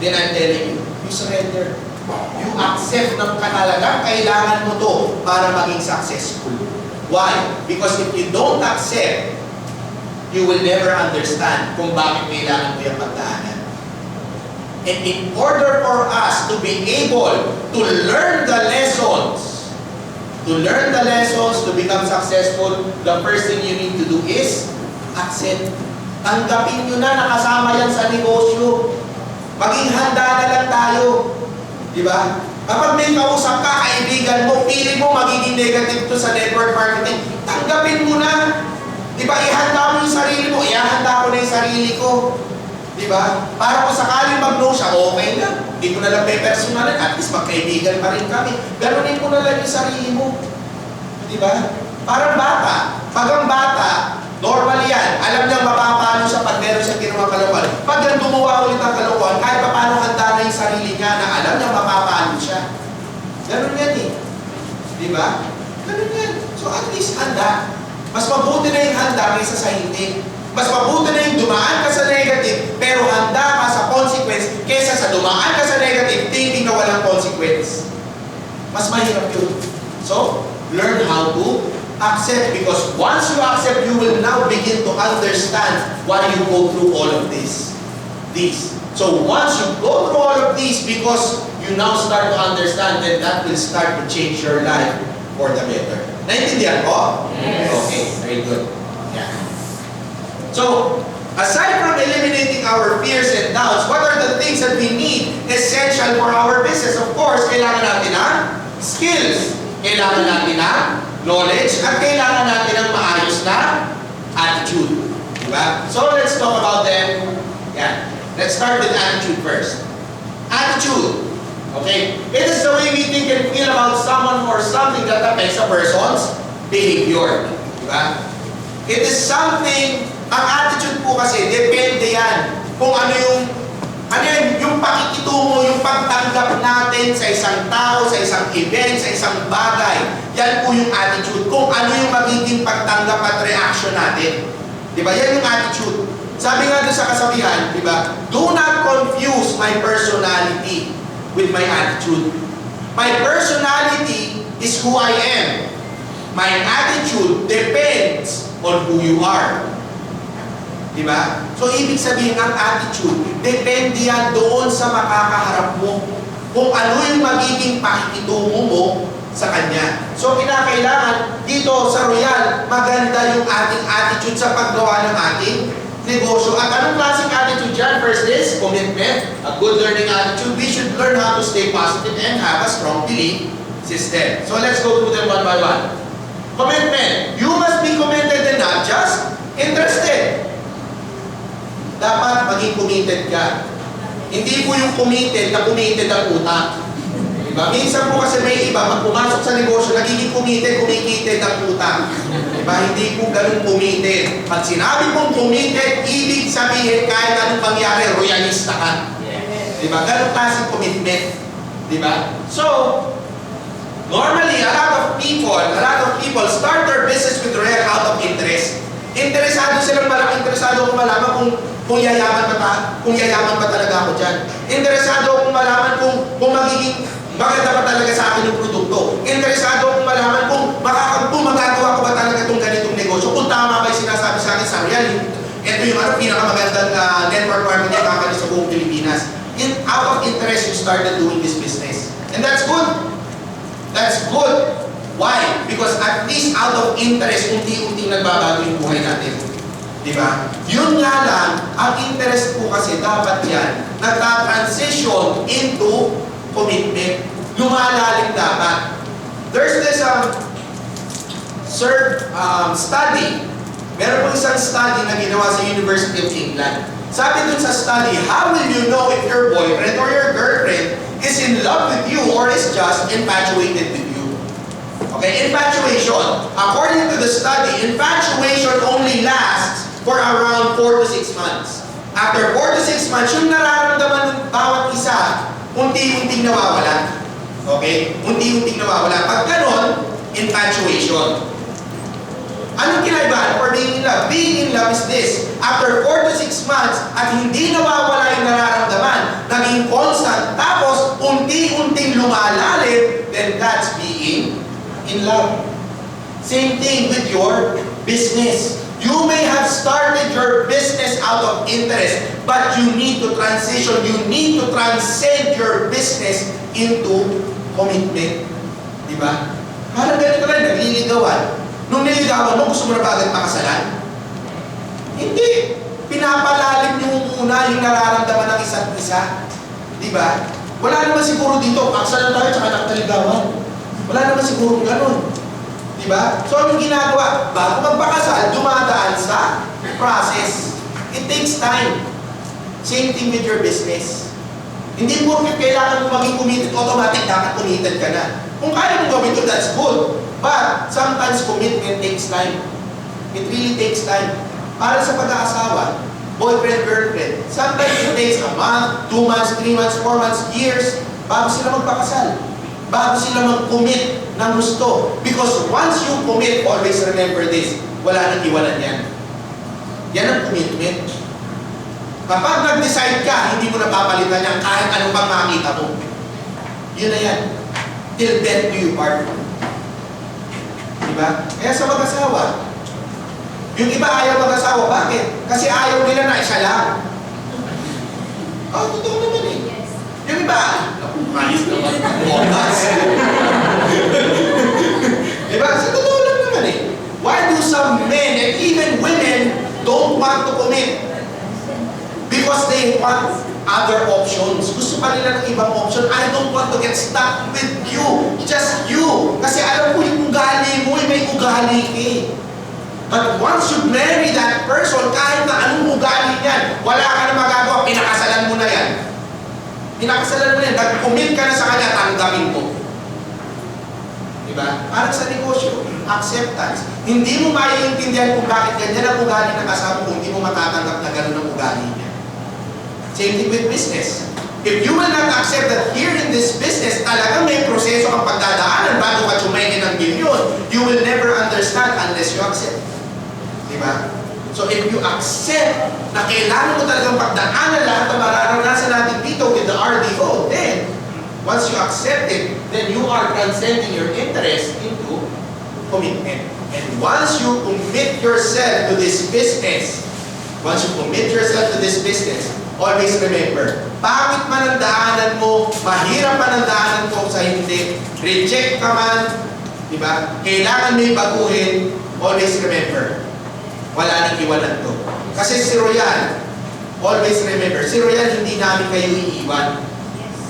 then I'm telling you, you surrender. You accept ng katalagang kailangan mo to para maging successful. Why? Because if you don't accept, you will never understand kung bakit kailangan mo yung pagdaanan. And in order for us to be able to learn the lessons, to become successful, the first thing you need to do is accept. Tanggapin nyo na nakasama yan sa negosyo. Maging handa na lang tayo. Di ba? Kapag may kausap ka, kaibigan mo, feeling mo magiging negative to sa network marketing, tanggapin mo na. Di ba? Ihanda mo yung sarili mo, ihanda ko na yung sarili ko. Di ba? Para kung sakaling mag-no siya, okay lang. Hindi ko na lang may personalan, at least magkaibigan pa rin kami. Ganunin mo na lang yung sarili mo. Di ba? Parang bata. Pag ang bata, normal yan. Alam niyang mapapalo siya pag meron siyang ginawang kalokohan. Pag yan gumawa ulit ang kalokohan, kahit pa paano handa na yung sarili niya na alam niyang mapapalo siya. Ganun yan eh. Di ba? Ganun yan. So at least handa. Mas mabuti na yung handa kaysa sa hindi. Mas mabuti na yung dumaan ka sa negative, pero handa ka sa consequence kaysa sa dumaan ka sa negative, thinking na walang consequence. Mas mahirap yun. So, learn how to accept, because once you accept, you will now begin to understand why you go through all of this. So once you go through all of these, because you now start to understand, then that will start to change your life for the better. Naintindihan ko? Yes. Okay, very good. Yeah. So, aside from eliminating our fears and doubts, what are the things that we need essential for our business? Of course, kailangan natin ng skills. Kailangan natin ng knowledge, at kailangan natin ng maayos na attitude. Diba? So, let's talk about them. Yeah. Let's start with attitude first. Attitude. Okay? It is the way we think and feel about someone or something that affects a person's behavior. Diba? It is something, ang attitude po kasi, depende yan kung ano yung pakikitungo, yung pagtanggap natin sa isang tao, sa isang event, sa isang bagay. Yan po yung attitude. Kung ano yung magiging pagtanggap at reaction natin. Diba? Yan yung attitude. Sabi nga doon sa kasabihan, diba? Do not confuse my personality with my attitude. My personality is who I am. My attitude depends on who you are. Diba? So, ibig sabihin ang attitude, depende yan doon sa makakaharap mo. Kung ano yung magiging pakikitungo mo sa kanya. So, kinakailangan dito sa Royal, maganda yung ating attitude sa paggawa ng ating negosyo. At anong klaseng attitude dyan? First is commitment, a good learning attitude. We should learn how to stay positive and have a strong belief system. So, let's go through them one by one. Commitment. You must be committed and not just interested. Dapat maging committed ka. Hindi po yung committed na committed ang utak. Diba? Minsan po kasi may iba, pag pumasok sa negosyo, nagiging committed ang utak. Diba? Hindi po ganun committed. Pag sinabi pong committed, ibig sabihin kahit anong pangyari, royalista ka. Diba? Ganun klaseng commitment. Diba? So, normally, a lot of people start their business with Royal out of interest. Interesado akong malaman kung yayaman ba talaga ako dyan. Interesado akong malaman kung magiging maganda ba talaga sa akin yung produkto. Interesado akong malaman kung magagawa ko ba talaga itong ganitong negosyo. Kung tama ba yung sinasabi sa akin sa Royal, ito yung pinakamagandang network marketing company sa buong Pilipinas. Out of interest, you started doing this business. And that's good. That's good. Why? Because at least out of interest, unti-unting nagbabago yung buhay natin. Diba? Yun nga lang, ang interest po kasi dapat yan, nagta-transition into commitment. Lumalalim dapat. There's this study. Meron po isang study na ginawa sa University of England. Sabi dun sa study, how will you know if your boyfriend or your girlfriend is in love with you or is just infatuated with you? Okay, infatuation. According to the study, infatuation only lasts for around 4 to 6 months. After 4 to 6 months, yung nararamdaman ng bawat isa, unti-unting nawawala. Okay? Unti-unting nawawala. Pag ganon, infatuation. Anong kinaibahan for being in love? Being in love is this. After 4 to 6 months, at hindi nawawala yung nararamdaman, naging constant, tapos unti-unting lumalalim, then that's being in love. Same thing with your business. You may have started your business out of interest, but you need to transition. You need to transcend your business into commitment. Di ba? Parang ganito lang, nagliligawan. Nung niligawan mo, gusto mo na ba agad makasalan? Hindi. Pinapalalim niyo muna yung nararamdaman ng isa't isa. Di ba? Wala naman siguro dito, aksalan tayo tsaka nakataligawan. Wala naman siguro ganun. Di ba? So, anong ginagawa? Bago magpakasal, dumadaan sa process. It takes time. Same thing with your business. Hindi porket kailangan mo maging committed, automatic dapat committed ka na. Kung kaya mo gawin ito, that's good. But, sometimes commitment takes time. It really takes time. Para sa pag-aasawa, boyfriend, girlfriend, sometimes it takes a month, 2 months, 3 months, 4 months, years, bago sila magpakasal. Bago sila mag-commit ng gusto. Because once you commit, always remember this, wala nang iwanan yan. Yan ang commitment. Kapag nag-decide ka, hindi mo napapalitan yan kahit anong pang makita mo. Yun na yan. Till death do you part. Diba? Kaya sa mag-asawa, yung iba ayaw mag-asawa. Bakit? Kasi ayaw nila na isa lang. Oh, totoo naman eh. Yung iba, malis naman. Bonus. Diba? Sa totoo lang naman eh. Why do some men and even women don't want to commit? Because they want other options. Gusto pa nila ng ibang option. I don't want to get stuck with you. Just you. Kasi alam ko yung ugali mo, may ugali ka eh. But once you marry that person, kahit na anong ugali niyan, wala ka na magagawa, pinakasalan mo na yan. Pinakasalan mo na yan, nag-commit ka na sa kanya, tanggapin mo. Diba? Parang sa negosyo, acceptance. Hindi mo maiintindihan kung bakit ganyan ang ugali ng kasama kung hindi mo matatanggap na gano'n ang ugali niya. Same thing with business. If you will not accept that here in this business, talagang may proseso kang pagdadaanan bago ka chumayin ng milyon, you will never understand unless you accept. Diba? So if you accept na kailangan mo talagang pagdaanan lahat na mararanasan natin dito with the RDO, then, once you accept it, then you are transcending your interest into commitment. And once you commit yourself to this business, always remember, pangit man ang daanan mo, mahirap man ang daanan mo sa hindi, reject ka man, diba? Kailangan may baguhin, always remember, wala nang iwanan to. Kasi si Royal, always remember, si Royal hindi namin kayo iiwan.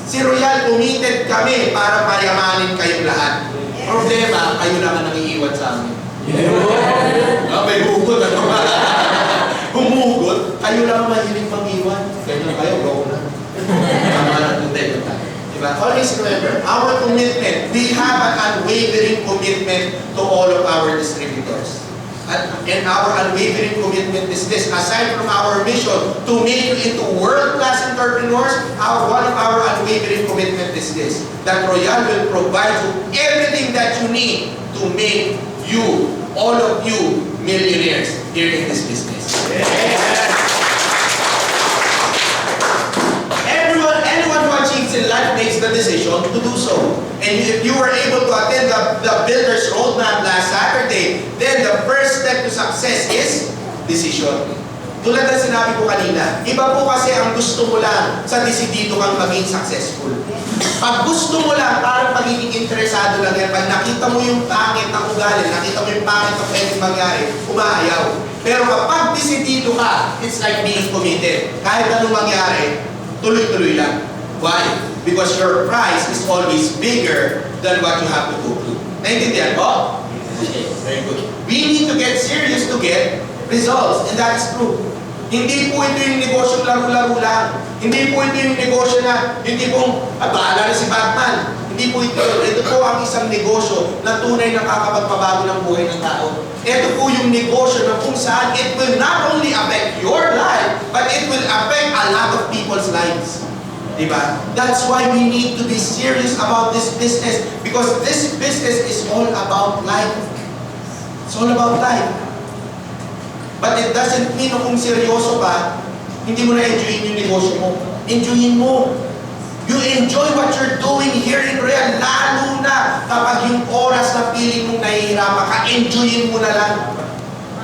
Si Royal, committed kami para payamanin kayong lahat. Problema, kayo naman ang iiwan sa amin. May hugot ano ba? Humugot, kayo lang mahilig mag-iwan. Ganyan kayo, go na. Diba? Always remember, our commitment, we have an unwavering commitment to all of our distributors. And our unwavering commitment is this, aside from our mission to make you into world-class entrepreneurs, one of our unwavering commitment is this, that Royal will provide you everything that you need to make you, all of you, millionaires here in this business. Anyone who achieves in life makes the decision to do so. And if you were able to attend the Builder's Roadmap last Saturday, then the first step to success is decision. Tulad ng sinabi ko kanina, iba po kasi ang gusto mo lang sa desidido kang maging successful. Pag gusto mo lang, parang pagiging interesado lang yan. Pag nakita mo yung pangit ng ugali, nakita mo yung pangit ng pwedeng mangyari, umaayaw. Pero kapag desidido ka, it's like being committed. Kahit anong mangyari, tuloy-tuloy lang. Why? Because your price is always bigger than what you have to go through. Naintindihan mo? Okay, very good. We need to get serious to get results, and that is true. Hindi po ito yung negosyo laro-laro lang. Hindi po ito yung negosyo na, hindi pong, bahala na si Batman. Hindi po ito. Ito po ang isang negosyo na tunay na kakapagpabago ng buhay ng tao. Ito po yung negosyo na kung saan it will not only affect your life, but it will affect a lot of people's lives. Diba? That's why we need to be serious about this business, because this business is all about life. It's all about life. But it doesn't mean na kung seryoso ka, hindi mo na-enjoyin yung negosyo mo. Enjoyin mo. You enjoy what you're doing here in Royal, lalo na kapag yung oras na feeling mong nahihirapan ka, enjoyin mo na lang.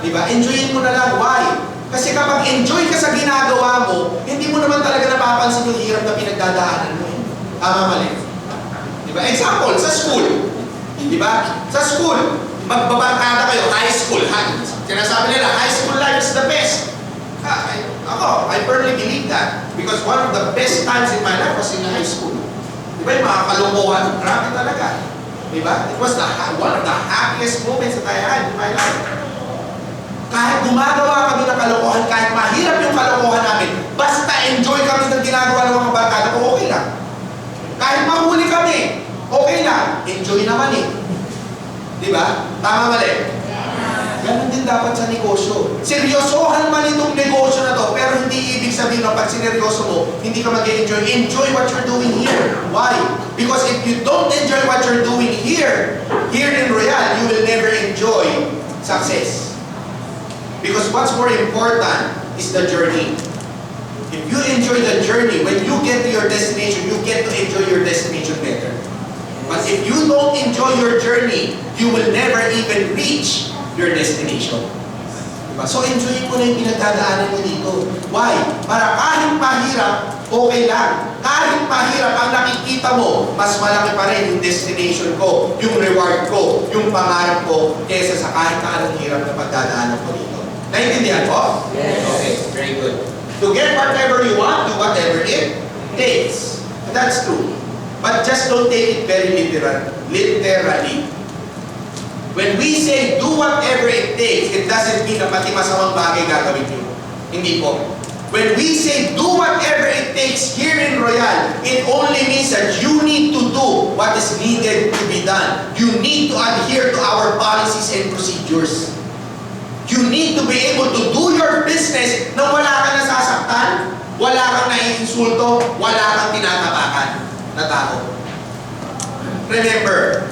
Diba? Enjoyin mo na lang. Why? Kasi kapag enjoy ka sa ginagawa mo, hindi mo naman talaga napapansin yung hirap na pinagdadaanan mo. Tama, mali. Diba? Example, sa school. Diba? Sa school, magbabarkada kayo, high school. Sinasabi nila, high school life is the best. I firmly believe that. Because one of the best times in my life was in high school. Diba? Yung mga kalokohan, grabe talaga. Diba? It was one of the happiest moments that I had in my life. Kahit gumagawa kami ng kalokohan, kahit mahirap yung kalokohan namin, basta enjoy kami ng ginagawa ng mga barkada ko, okay lang. Kahit mahuli kami, okay lang. Enjoy naman eh. Diba? Tama, mali? Ganon din dapat sa negosyo. Seryosohan man itong negosyo na to, pero hindi ibig sabihin na pag sineryoso mo, hindi ka mag-enjoy. Enjoy what you're doing here. Why? Because if you don't enjoy what you're doing here in Royal, you will never enjoy success. Because what's more important is the journey. If you enjoy the journey, when you get to your destination, you get to enjoy your destination better. But if you don't enjoy your journey, you will never even reach your destination. Diba? So enjoy mo na yung pinagdadaanan mo dito. Why? Para kahit mahirap, okay lang. Kahit mahirap ang nakikita mo, mas malaki pa rin yung destination ko, yung reward ko, yung pangarap ko, kesa sa kahit na anong hirap na pagdadaanan ko dito. Naintindihan po? Yes. Okay, very good. To get whatever you want, do whatever it takes. That's true. But just don't take it very literally. When we say do whatever it takes, it doesn't mean na pati masamang bagay gagawin nyo. Hindi po. When we say do whatever it takes here in Royal, it only means that you need to do what is needed to be done. You need to adhere to our policies and procedures. You need to be able to do your business na wala kang nasasaktan, wala kang naiinsulto, wala kang tinatapakan na tao. Remember,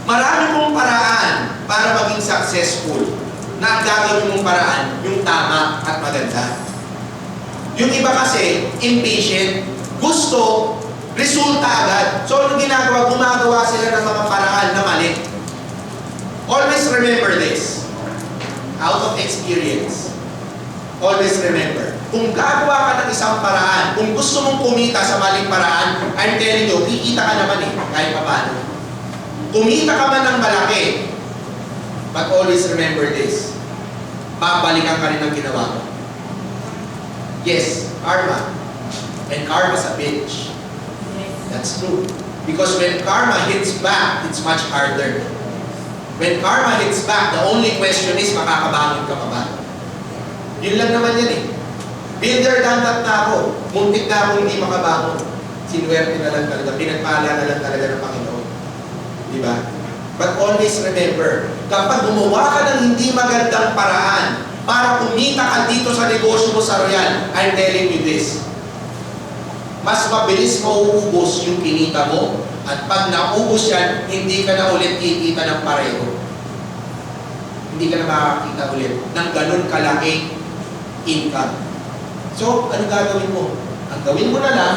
marami mong paraan para maging successful na ang gagawin mong paraan yung tama at maganda. Yung iba kasi, impatient, gusto, resulta agad. So, anong ginagawa? Gumagawa sila ng mga paraan na mali. Always remember this. Out of experience. Always remember. Kung gagawa ka ng isang paraan, kung gusto mong kumita sa maling paraan, I'm telling you, kikita ka naman eh, kahit pa paano. Kumita ka man ng malaki, but always remember this. Babalikan ka rin ng ginawa mo. Yes, karma. And karma's a bitch. That's true. Because when karma hits back, it's much harder. When karma hits back, the only question is, makakabangon ka pa ba? Yun lang naman yan eh. Builder done that na ako. Muntik na ako hindi makabangon. Sinuwerte na lang talaga. Pinagpala na lang talaga ng Panginoon. Diba? But always remember, kapag gumawa ka ng hindi magandang paraan para kumita ka dito sa negosyo mo sa Royal, I'm telling you this. Mas mabilis mauubos yung kinita mo, at pag naubos yan, hindi ka na ulit kikita ng pareho. Hindi ka na makakita ulit ng ganun kalaking income. So, ano gagawin mo? Ang gawin mo na lang,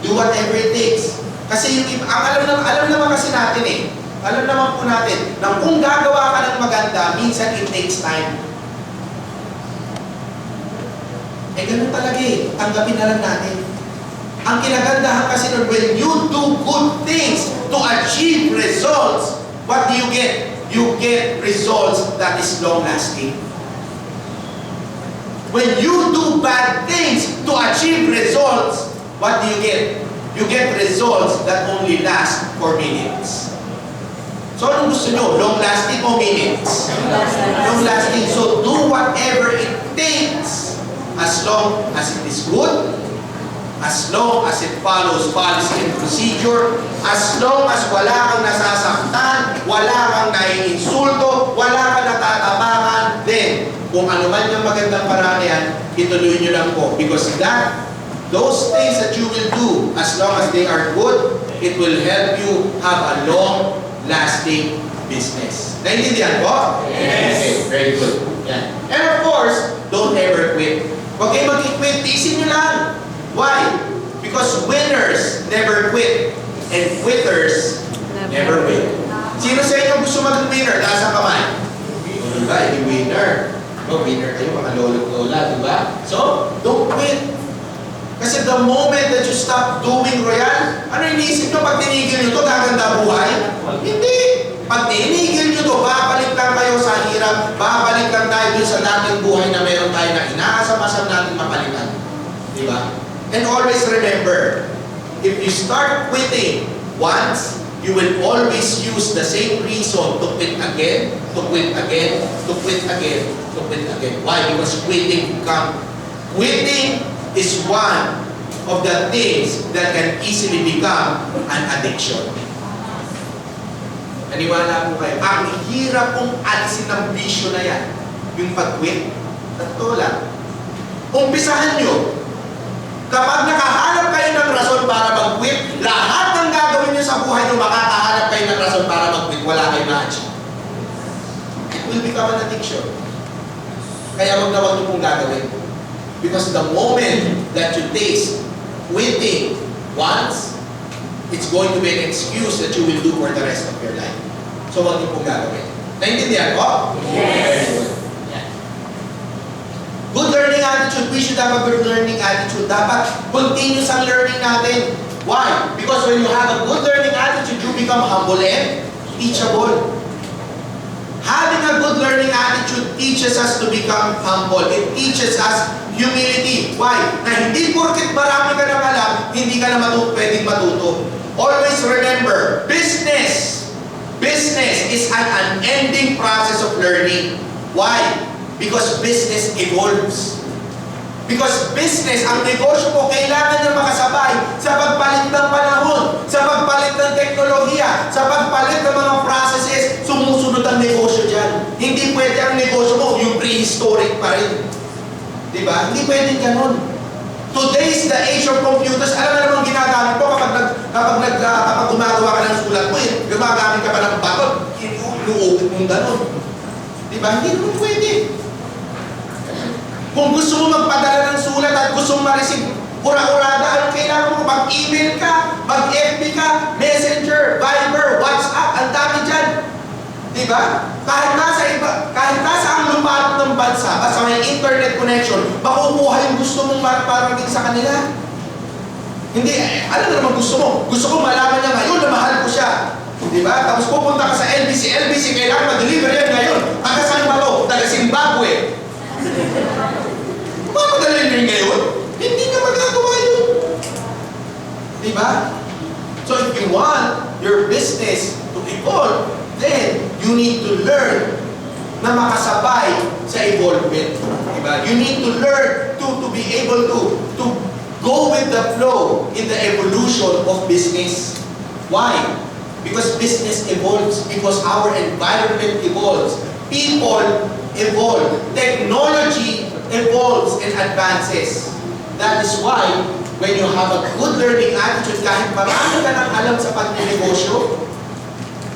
do whatever it takes. Kasi yung alam naman kasi natin eh. Alam naman po natin na kung gagawa ka ng maganda, minsan it takes time. Eh ganun talaga eh. Tanggapin na lang natin. Ang kinagandahan kasi nun, when you do good things to achieve results, what do you get? You get results that is long-lasting. When you do bad things to achieve results, what do you get? You get results that only last for minutes. So anong gusto nyo? Long-lasting o minutes? Long-lasting. So do whatever it takes as long as it is good, as long as it follows policy and procedure, as long as wala kang nasasaktan, wala kang naiinsulto, wala kang natatapakan, then kung ano man yung magandang paraan yan, ituloy nyo lang po. Because those things that you will do, as long as they are good, it will help you have a long-lasting business. Naintindihan po? Yes. Okay, very good. Yan. And of course, don't ever quit. Huwag kayo mag-quit, tiisin nyo lang. Why? Because winners never quit, and quitters never win. Sino sa inyo gusto mag-winner? Taas ang kamay. ba? Winner. Winner kayo, mga lolo-lola, di ba? So, don't quit. Kasi the moment that you stop doing royal, ano iniisip nyo pag tinigil nyo ito, gaganda buhay? Hindi. Pag tinigil nyo ito, babalik lang kayo sa hirap, babalik lang tayo dun sa dating buhay na meron tayo na inaasam-asam natin mapalitan. Di ba? And always remember, if you start quitting once, you will always use the same reason to quit again, to quit again, to quit again, to quit again. Why? Because quitting is one of the things that can easily become an addiction. Naniwala po kayo, ang hirap kong alisin ng bisyo na yan, yung pag-quit. Totoo lang. Umpisahan nyo, kapag nakahanap kayo ng rason para mag-quit, lahat ng gagawin nyo sa buhay nyo, makakahanap kayo ng rason para mag-quit, wala kayo na-achieve. It will become an addiction. Kaya wag na wag nyo pong gagawin. Because the moment that you taste quitting once, it's going to be an excuse that you will do for the rest of your life. So wag nyo pong gagawin. Naintindihan ko? Yes. Good learning attitude. We should have a good learning attitude. Dapat continuous ang learning natin. Why? Because when you have a good learning attitude, you become humble and teachable. Having a good learning attitude teaches us to become humble. It teaches us humility. Why? Na hindi porket marami ka na alam, hindi ka na pwedeng matuto. Always remember, business is an unending process of learning. Why? Because business evolves. Because business, ang negosyo ko, kailangan niya makasabay sa pagpalit ng panahon, sa pagpalit ng teknolohiya, sa pagpalit ng mga processes, sumusunod ang negosyo dyan. Hindi pwede ang negosyo mo, yung prehistoric pa rin. Diba? Hindi pwede ganun. Today is the age of computers. Alam na naman ginagamit mo kapag gumagawa ka ng sulat mo, gumagamit ka pa ng batot, inuupit mong ganun. Diba? Hindi naman pwede. Kung gusto mo magpadala ng sulat at gusto mo ma-receive ura-urada, ano kailangan mo? Mag-email ka, mag-FB ka, Messenger, Viber, WhatsApp, ang dami dyan. Diba? Kahit nasa ang lupato ng bansa, basta may internet connection, makukuha yung gusto mong maraparating sa kanila. Hindi, ano na naman gusto mo? Gusto ko malaman niya ngayon na mahal ko siya. Diba? Tapos pupunta ka sa LBC, kailangan ma-deliver yan ngayon. Taga saan ba to? Taga Zimbabwe. Papadalhin nyo ngayon? Hindi ka magagawa yun. Diba? So if you want your business to evolve, then you need to learn na makasabay sa evolvement. Diba? You need to learn to be able to go with the flow in the evolution of business. Why? Because business evolves, because our environment evolves, people evolve, technology evolves and advances. That is why, when you have a good learning attitude, kahit marami ka nang alam sa pagnegosyo,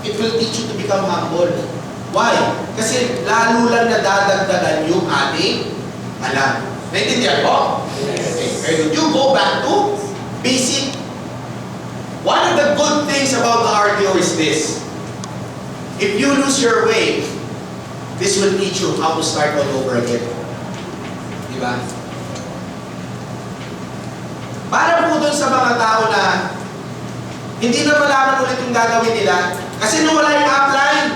it will teach you to become humble. Why? Kasi lalo lang nadadagdagan yung ating alam. Naintindihan ko? Okay. Pero you go back to basic. One of the good things about the RTO is this. If you lose your way, this will teach you how to start all over again. Diba? Para po dun sa mga tao na hindi na malaman ulit yung gagawin nila kasi nawala yung upline,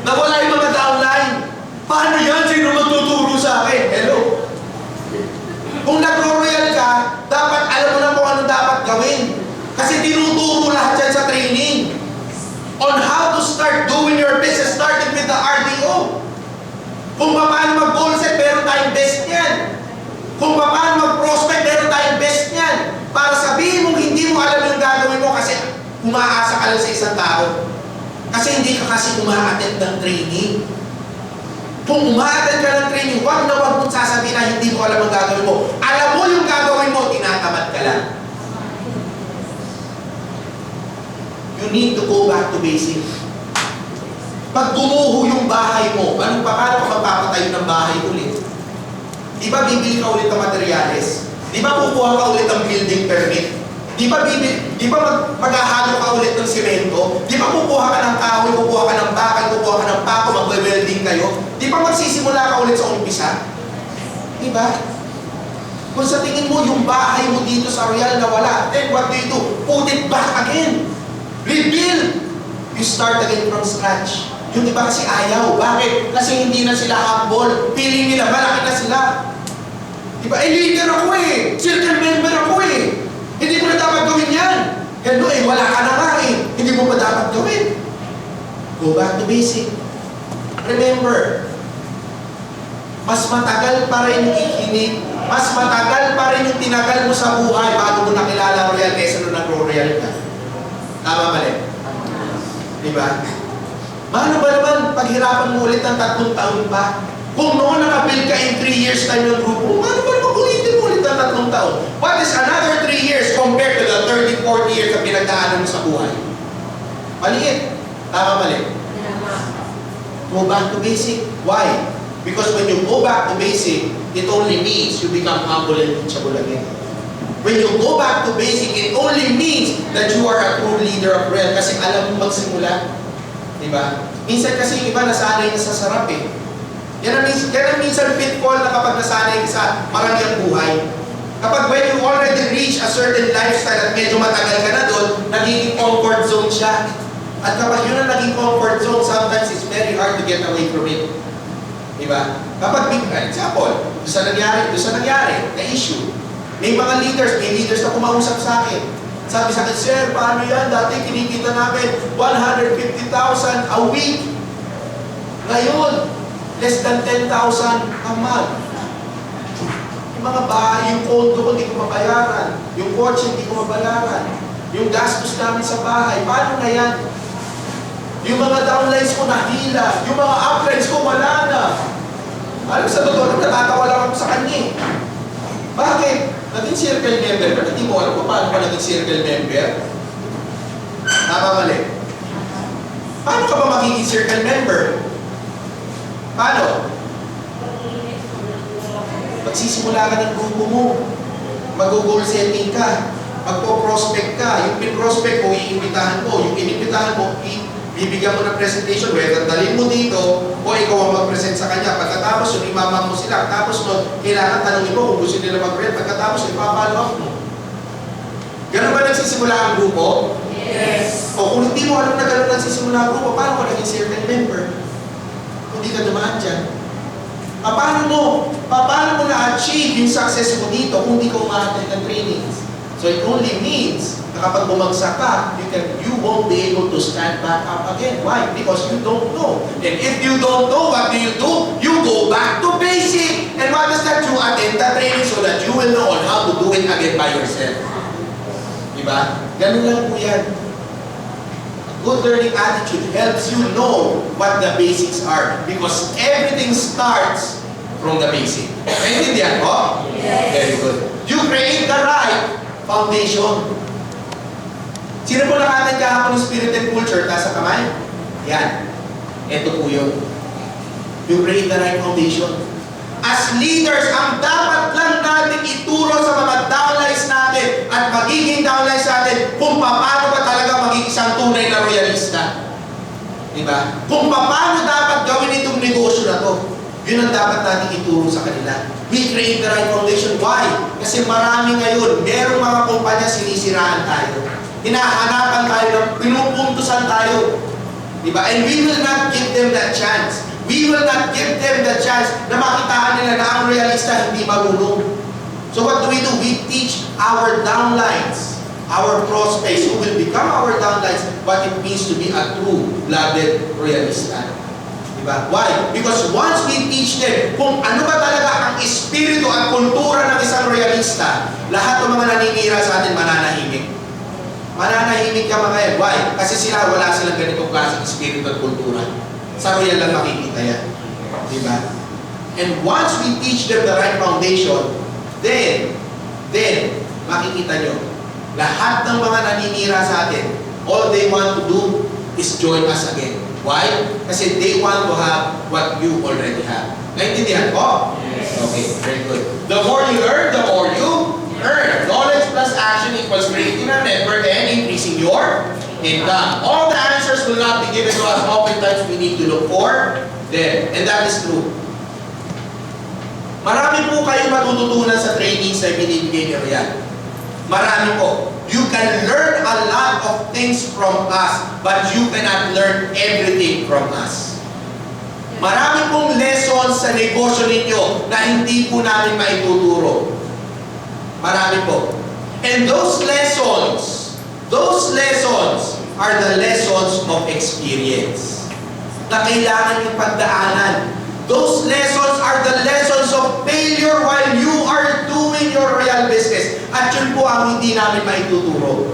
nawala yung mga downline. Paano yan? Sino magtuturo sa akin? Hello? Kung nag-royal ka, dapat alam mo na kung ano dapat gawin. Kasi tinuturo lahat yan sa training. On how to start doing your business, starting with the RDO. Kung paano mag-goal set, meron tayong best niyan. Kung paano mag-prospect, meron tayong best niyan. Para sabihin mong hindi mo alam yung gagawin mo kasi umaasa ka lang sa isang tao. Kasi hindi ka kasi umaattend ng training. Kung umaattend ka ng training, wag na wag mong sasabihin na hindi mo alam ang gagawin mo. Alam mo yung gagawin mo, tinatamad ka lang. You need to go back to basic. Pag gumuho yung bahay mo, paano ka magpapatayo ng bahay ulit? Di ba bibili ka ulit ng materyales? Di ba kukuha ka ulit ng building permit? Di ba maghahalo ka ulit ng simento? Di ba kukuha ka ng kahoy, kukuha ka ng bakal, kukuha ka ng pako, magwe-welding kayo? Di Di ba magsisimula ka ulit sa umpisa? Di ba? Kung sa tingin mo yung bahay mo dito sa Royal na wala, then what do? Put it back again. Rebuild. You start again from scratch. Yung iba kasi ayaw. Bakit? Kasi hindi na sila humble. Feeling nila, malaki na sila. Diba? Leader ako eh. Circle member ako eh. Hindi ko na dapat gawin yan. Hello eh, wala ka na nga eh. Hindi mo pa dapat gawin. Go back to basic. Remember, mas matagal pa rin yung ikinig, mas matagal pa rin yung tinagal mo sa buhay bago mo nakilala Royal kaysa nung nag-Royal ka. Tama mali? Diba? Paano ba naman paghirapan mo ulit ng 3 taon pa? Kung noon nakabuild ka in 3 years time ng grupo, paano ba naman ulitin mo ulit ng 3 taon? What is another 3 years compared to the 30, 40 years na pinagdaanan mo sa buhay? Maliit. Tama mali? Go back to basic. Why? Because when you go back to basic, it only means you become humble and teachable again. When you go back to basic, it only means that you are a true leader of Royal kasi alam mo magsimula. Diba? Minsan kasi yung iba nasanay na sa sarap eh. Yan ang minsan pitfall na kapag nasanay sa marangyang buhay. Kapag when you already reach a certain lifestyle at medyo matagal ka na doon, nagiging comfort zone siya. At kapag yun ang naging comfort zone, sometimes it's very hard to get away from it. Diba? Kapag example, doon sa nangyari, na issue. May mga leaders na kumausap sa akin. Sabi sa akin, sir, paano yan? Dati kinikita namin 150,000 a week. Ngayon, less than 10,000 a month. Yung mga bahay, yung condo ko, hindi ko mabayaran. Yung kotse, hindi ko mabayaran. Yung gastos namin sa bahay, paano na yan? Yung mga downlines ko nahila. Yung mga uplines ko, wala na. Alam sa totoo, natatawa lang ako sa kanya. Bakit? Naging circle member ka. Hindi mo alam kung paano ka naging circle member? Tama mali. Paano ka ba magiging circle member? Paano? Magsisimula ka ng grupo mo. Mag-goal setting ka. Magpo-prospect ka. Yung pin-prospect mo, iimbitahan mo. Yung inimbitahan mo, bibigyan mo ng presentation. Whether dalhin mo dito o ikaw ang mag-present sa kanya. Pagkatapos yun, imamang mo sila. Tapos nun, kailangan tanongin mo kung gusto nila mag-present. Pagkatapos yun, ipapalo up mo. Ganun ba nagsisimula ang grupo? Yes. O kung hindi mo alam na ganun nagsisimula ang grupo, paano ka naging circle member? Hindi ka dumaan dyan. Paano mo na-achieve yung success mo dito kung hindi ka umaattend ng trainings? So it only means na kapag bumagsak ka, you won't be able to stand back up again. Why? Because you don't know. And if you don't know, what do? You go back to basic. And what does that do? Attend the training so that you will know on how to do it again by yourself. Diba? Ganun lang po yan. Good learning attitude helps you know what the basics are because everything starts from the basic. Naintindihan ko? Yes. Very good. You create the right foundation. Sino po nakatag kahapon ng spirit and culture? Taas sa kamay? Yan. Ito po yun. You create the right foundation. As leaders, ang dapat lang natin ituro sa mga downlines natin at magiging downlines natin kung paano ba talaga maging isang tunay na royalista. Diba? Kung paano dapat gawin itong negosyo na to. Yun ang dapat natin ituro sa kanila. We create the right foundation. Why? Kasi marami ngayon, merong mga kumpanya sinisiraan tayo. Hinahanapan tayo, pinupuntusan tayo. Diba? And we will not give them that chance. We will not give them the chance na makitaan nila na ang realista hindi marunong. So what do? We teach our downlines, our prospects who will become our downlines what it means to be a true-blooded realista. Diba? Why? Because once we teach them kung ano ba talaga ang espiritu at kultura ng isang realista, lahat ng mga naninira sa atin mananahimik. Mananahimik ka mga yan. Why? Kasi sila wala silang ganitong klaseng espiritu at kultura. Sa royal lang makikita yan. Diba? And once we teach them the right foundation, then, makikita nyo, lahat ng mga naninira sa atin, all they want to do is join us again. Why? Kasi they want to have what you already have. Naintindihan ko? Yes. Okay, very good. The more you learn, the more you earn. Knowledge plus action equals creating a network and increasing your income. All the answers will not be given to us. Oftentimes we need to look for them. And that is true. Marami po kayong matututunan sa trainings na binibigay ni Royal. Marami po. You can learn a lot of things from us, but you cannot learn everything from us. Marami pong lessons sa negosyo ninyo na hindi po namin maituturo. Marami po. And those lessons are the lessons of experience na kailangan yung pagdaanan. Those lessons are the lessons of failure while you are doing your real business. At yun po ang hindi namin maituturo.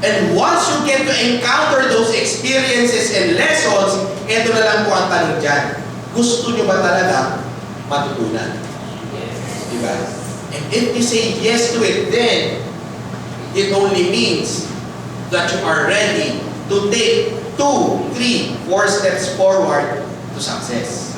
And once you get to encounter those experiences and lessons, ito na lang po ang tanong dyan. Gusto nyo ba talaga matutunan? Diba? And if you say yes to it, then it only means that you are ready to take 2, 3, 4 steps forward to success.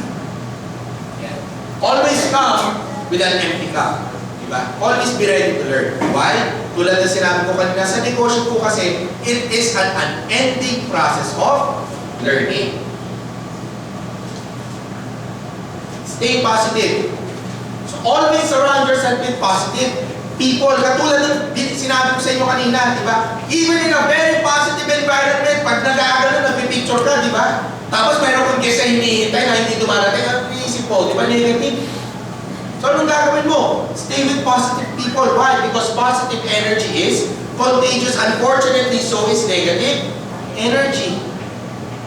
Always come with an empty cup. Diba? Always be ready to learn. Why? Tulad na sinabi ko kanina, sa negosyo po kasi, it is an unending process of learning. Stay positive. So always surround yourself with positive people. Katulad ng sinabi ko sa inyo kanina, di ba? Even in a very positive environment, pag nag-aagano, nagpipicture ka, di ba? Tapos mayroon kang guest na hinihintay na hindi dumarating, ang iisip mo, di ba, negative? So anong gagawin mo? Stay with positive people. Why? Because positive energy is contagious. Unfortunately, so is negative energy.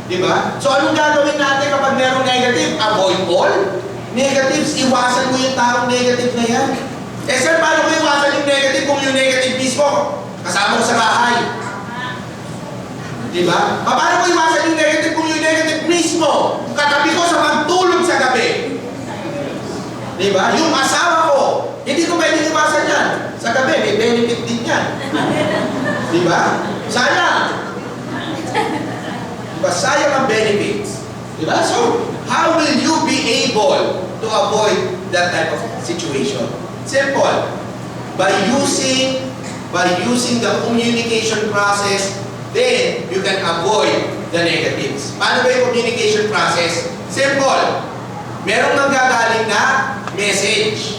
Di ba? So anong gagawin natin kapag mayroong negative? Avoid all negatives. Iwasan mo yung taong negative na yan. Eh sir, paano ko iwasan yung negative kung yung negative mismo kasama ko sa bahay? Di ba? Paano ko iwasan yung negative kung yung negative mismo katabi ko sa magtulog sa gabi? Di ba? Yung asawa ko, hindi ko pwedeng iwasan yan. Sa gabi, may benefit din yan. Di ba? Sayang. Diba? Sayang ang benefits. Diba? So, how will you be able to avoid that type of situation? Simple. By using the communication process, then you can avoid the negatives. Paano ba yung communication process? Simple. Merong nanggagaling na message.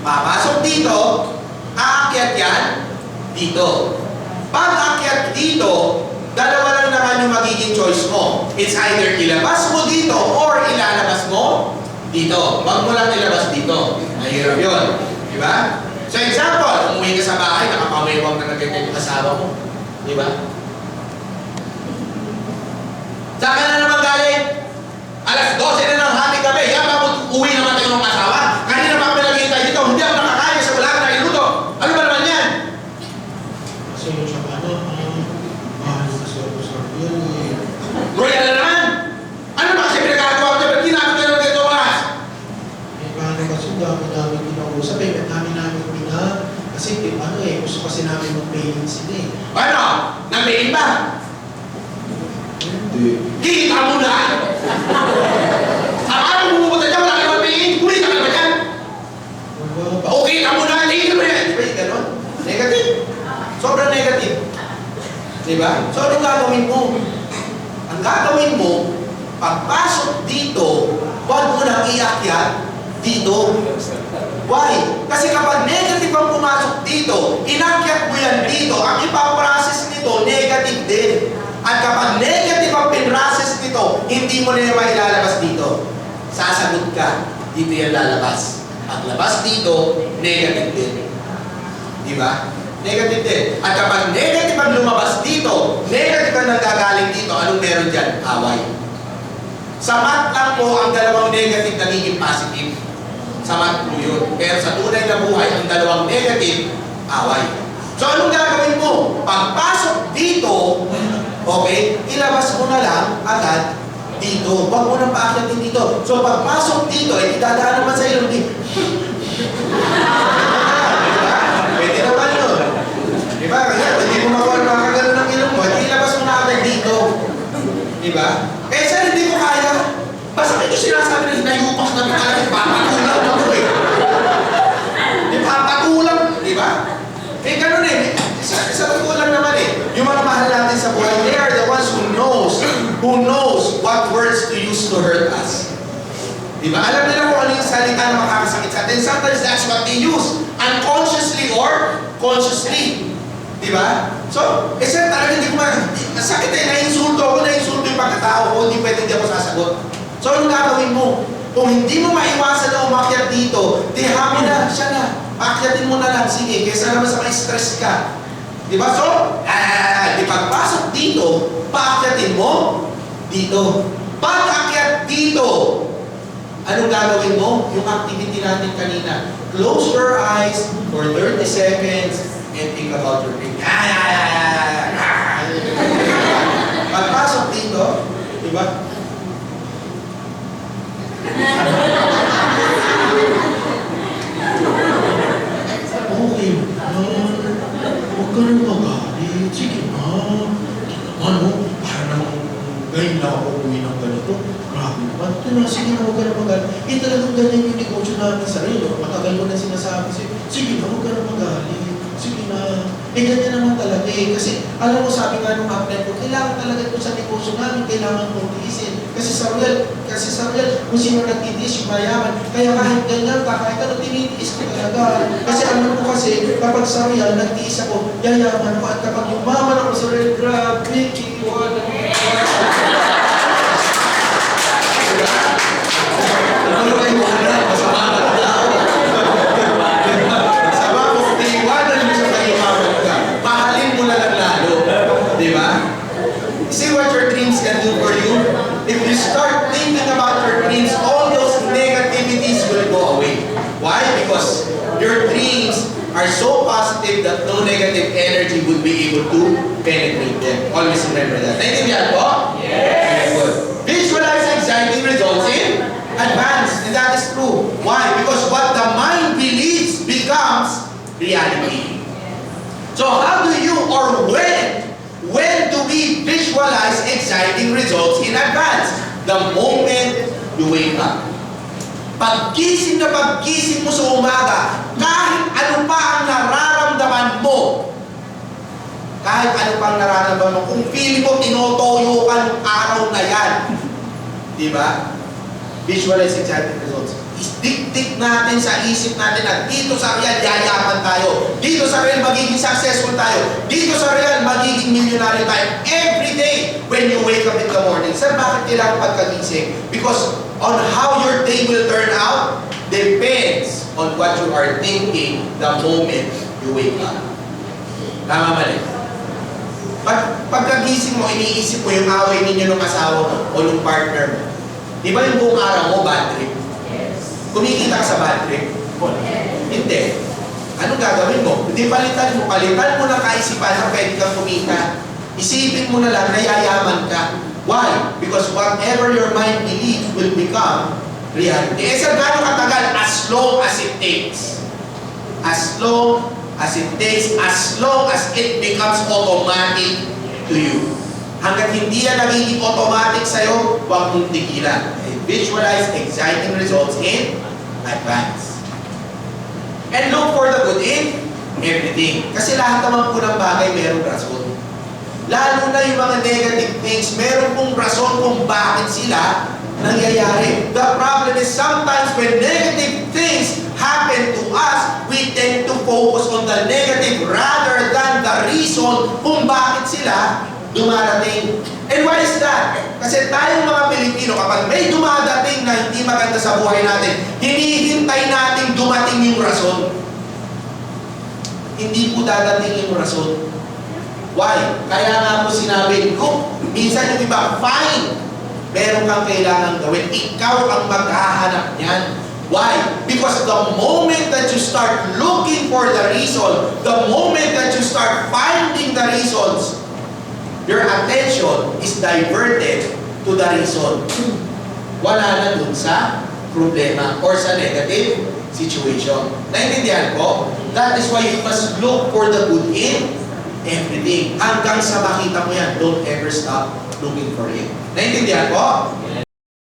Papasok dito, aakyat yan dito. Pag aakyat dito, dalawa lang naman yung magiging choice mo. It's either ilabas mo dito or ilalabas mo dito. Wag mo lang ilabas dito. Mahirap yun. Diba? So example, umuwi ka sa bahay, nakapamewang na nagkakit yung asawa mo. Diba? Saan ka na naman galing? Alas 12 na ng hati gabi. Yan ba uwi naman tayo ng asawa? Kanina pa kami naghihintay dito. Hindi ako nakakain kasi wala ka na iluto. Ano ba naman yan? Kasi yung sa ano, mahal kasi ako sa yun eh. Royal na naman! Ano ba kasi pinagagawa ko dyan? Ba't ginamit ka naman dito, Mas? Eh, paano kasi dami-dami kinausap eh. Dami namin pina. Kasi ano eh, gusto kasi namin mag-paying sila eh. Ano? Nag-mail ba? Hindi. Kita mo na! Ang bumubuta dyan, wala ka naman mail. Kumita ka naman dyan. Wala pa. Okay ka muna, tingin mo yan. Di ba yung ganon? Negative. Sobrang negative. Diba? So, anong gagawin mo? Ang gagawin mo, pagpasok dito, huwag mo nang iakyat dito. Why? Kasi kapag negative ang pumasok dito, inakyat mo yan dito, ang ipaprocess nito, negative din. At kapag negative ang pinrocess nito, hindi mo na yung mailalabas dito. Sasagot ka, dito yan lalabas. Paglabas dito, negative din. Diba? Negative din. At kapag negative ang lumabas dito, negative ang nagagaling dito, anong meron dyan? Away. Sa math lang po, ang dalawang negative nagiging positive. Sa math po yun. Pero sa tunay na buhay, ang dalawang negative, away. So anong gagawin mo? Pagpasok dito, okay, ilabas mo na lang agad dito. Huwag mo nang paakyatin dito. So pagpasok dito, eh, idadaan naman sa ilong dito. Pwede naman yun. Diba? Kasi hindi mo makagano ng ilong mo, ilabas mo na agad dito. Diba? Eh, sir, hindi ko kaya. Basta ito sinasabi na hinayupak na talaga, papatulang ako eh. Papatulang, diba? Eh, ganun eh. Sa totoo lang naman eh. Yung mga mahal natin sa buhay, they are the ones who knows what words to use to hurt us. Diba? Alam nila kung ano yung salita na makakasakit sa atin. Sometimes that's what they use. Unconsciously or consciously. Diba? So, sir, talaga hindi ko masakit naiinsulto ako, naiinsulto yung pagkatao ko, hindi pwede hindi ako sasagot. So, anong gagawin mo? Kung hindi mo maiwasan na umakyat dito, diha mo na, siya na. Paakyatin mo na lang, sige, kaysa naman sa stress ka. Diba? So, di pagpasok dito, paakyatin mo dito. Pag-akyat dito, anong gagawin mo? Yung activity natin kanina. Close your eyes for 30 seconds and think about your dream. Pagpasok dito, di ba? Okay, huwag ka nang magalit. Sige na. Ano? Para namang ngayon lang ako uwi ng ganito. Grabe naman. Ito na, sige na, huwag ka nang magalit. Talagang ganyan yung negosyo namin sa rin. Matagal mo na sinasabi sa'yo. Sige na, huwag ka nang magalit. Sige na. Ganyan naman talaga eh. Kasi, alam mo, sabi nga nung upline ko, kailangan talaga ito sa negosyo namin, kailangan mong tiisin. Kasi sa real, kung sino nagtitiis, yung mayaman. Kaya kahit ganyan ka, kahit ano, tinitiis ko talaga. Kasi alam mo kasi, kapag sa real, nagtiis ako, yayaman ko. At kapag yumaman ako sa real, grabe, iwan. Ano kayo mo hanap? Masama ka na tao. Sama mo, iiwanan mo sa kayumaman ka. Mahalin mo na lang lalo. Di ba? See what your dreams can do for you? If you start thinking about your dreams, all those negativities will go away. Why? Because your dreams are so positive that no negative energy would be able to penetrate them. Always remember that. Naintindihan po? Yes! Good. Visualize exciting results in advance. And that is true. Why? Because what the mind believes becomes reality. So how do you or when do we visualize exciting results in advance? The moment you wake up. Paggising mo sa umaga, kahit ano pa ang nararamdaman mo, kung feeling mo tinotoyo ka ng araw na yan, di ba? Visualize exciting results. Diktik natin sa isip natin na dito sa real, yayaman tayo. Dito sa real, magiging successful tayo. Dito sa real, magiging milyonaryo tayo. Every day, when you wake up in the morning. Sir, bakit kailangan pagkagising? Because on how your day will turn out depends on what you are thinking the moment you wake up. Tama mali? Pagkagising mo, iniisip mo yung away ninyo ng asawa mo o ng partner mo. Di ba yung buong araw mo, bad trip? Kumikita ka sa bad trip? Hindi. Anong gagawin mo? Hindi palitan mo ng kaisipan na pwede kang kumita. Isipin mo na lang na yayaman ka. Why? Because whatever your mind believes will become reality. Eh, sir, gano'ng katagal? As long as it takes. As long as it takes, as long as it becomes automatic to you. Hanggat hindi yan nagiging automatic sa'yo, huwag mong tigilan. Visualize exciting results in advance. And look for the good in everything. Kasi lahat naman po ng bagay mayroong rason. Lalo na yung mga negative things, meron pong rason kung bakit sila nangyayari. The problem is sometimes when negative things happen to us, we tend to focus on the negative rather than the reason kung bakit sila dumarating. And why is that? Kasi tayong mga Pilipino, kapag may dumadating na hindi maganda sa buhay natin, hinihintay natin dumating yung rason. Hindi po dadating yung rason. Why? Kaya nga po sinabi ko, minsan yung iba, fine, meron kang kailangan gawin. Ikaw ang maghahanap niyan. Why? Because the moment that you start looking for the reason, the moment that you start finding the reasons, your attention is diverted to the reason. Wala na dun sa problema or sa negative situation. Naintindihan ko? That is why you must look for the good in everything. Hanggang sa makita mo yan, don't ever stop looking for it. Naintindihan ko?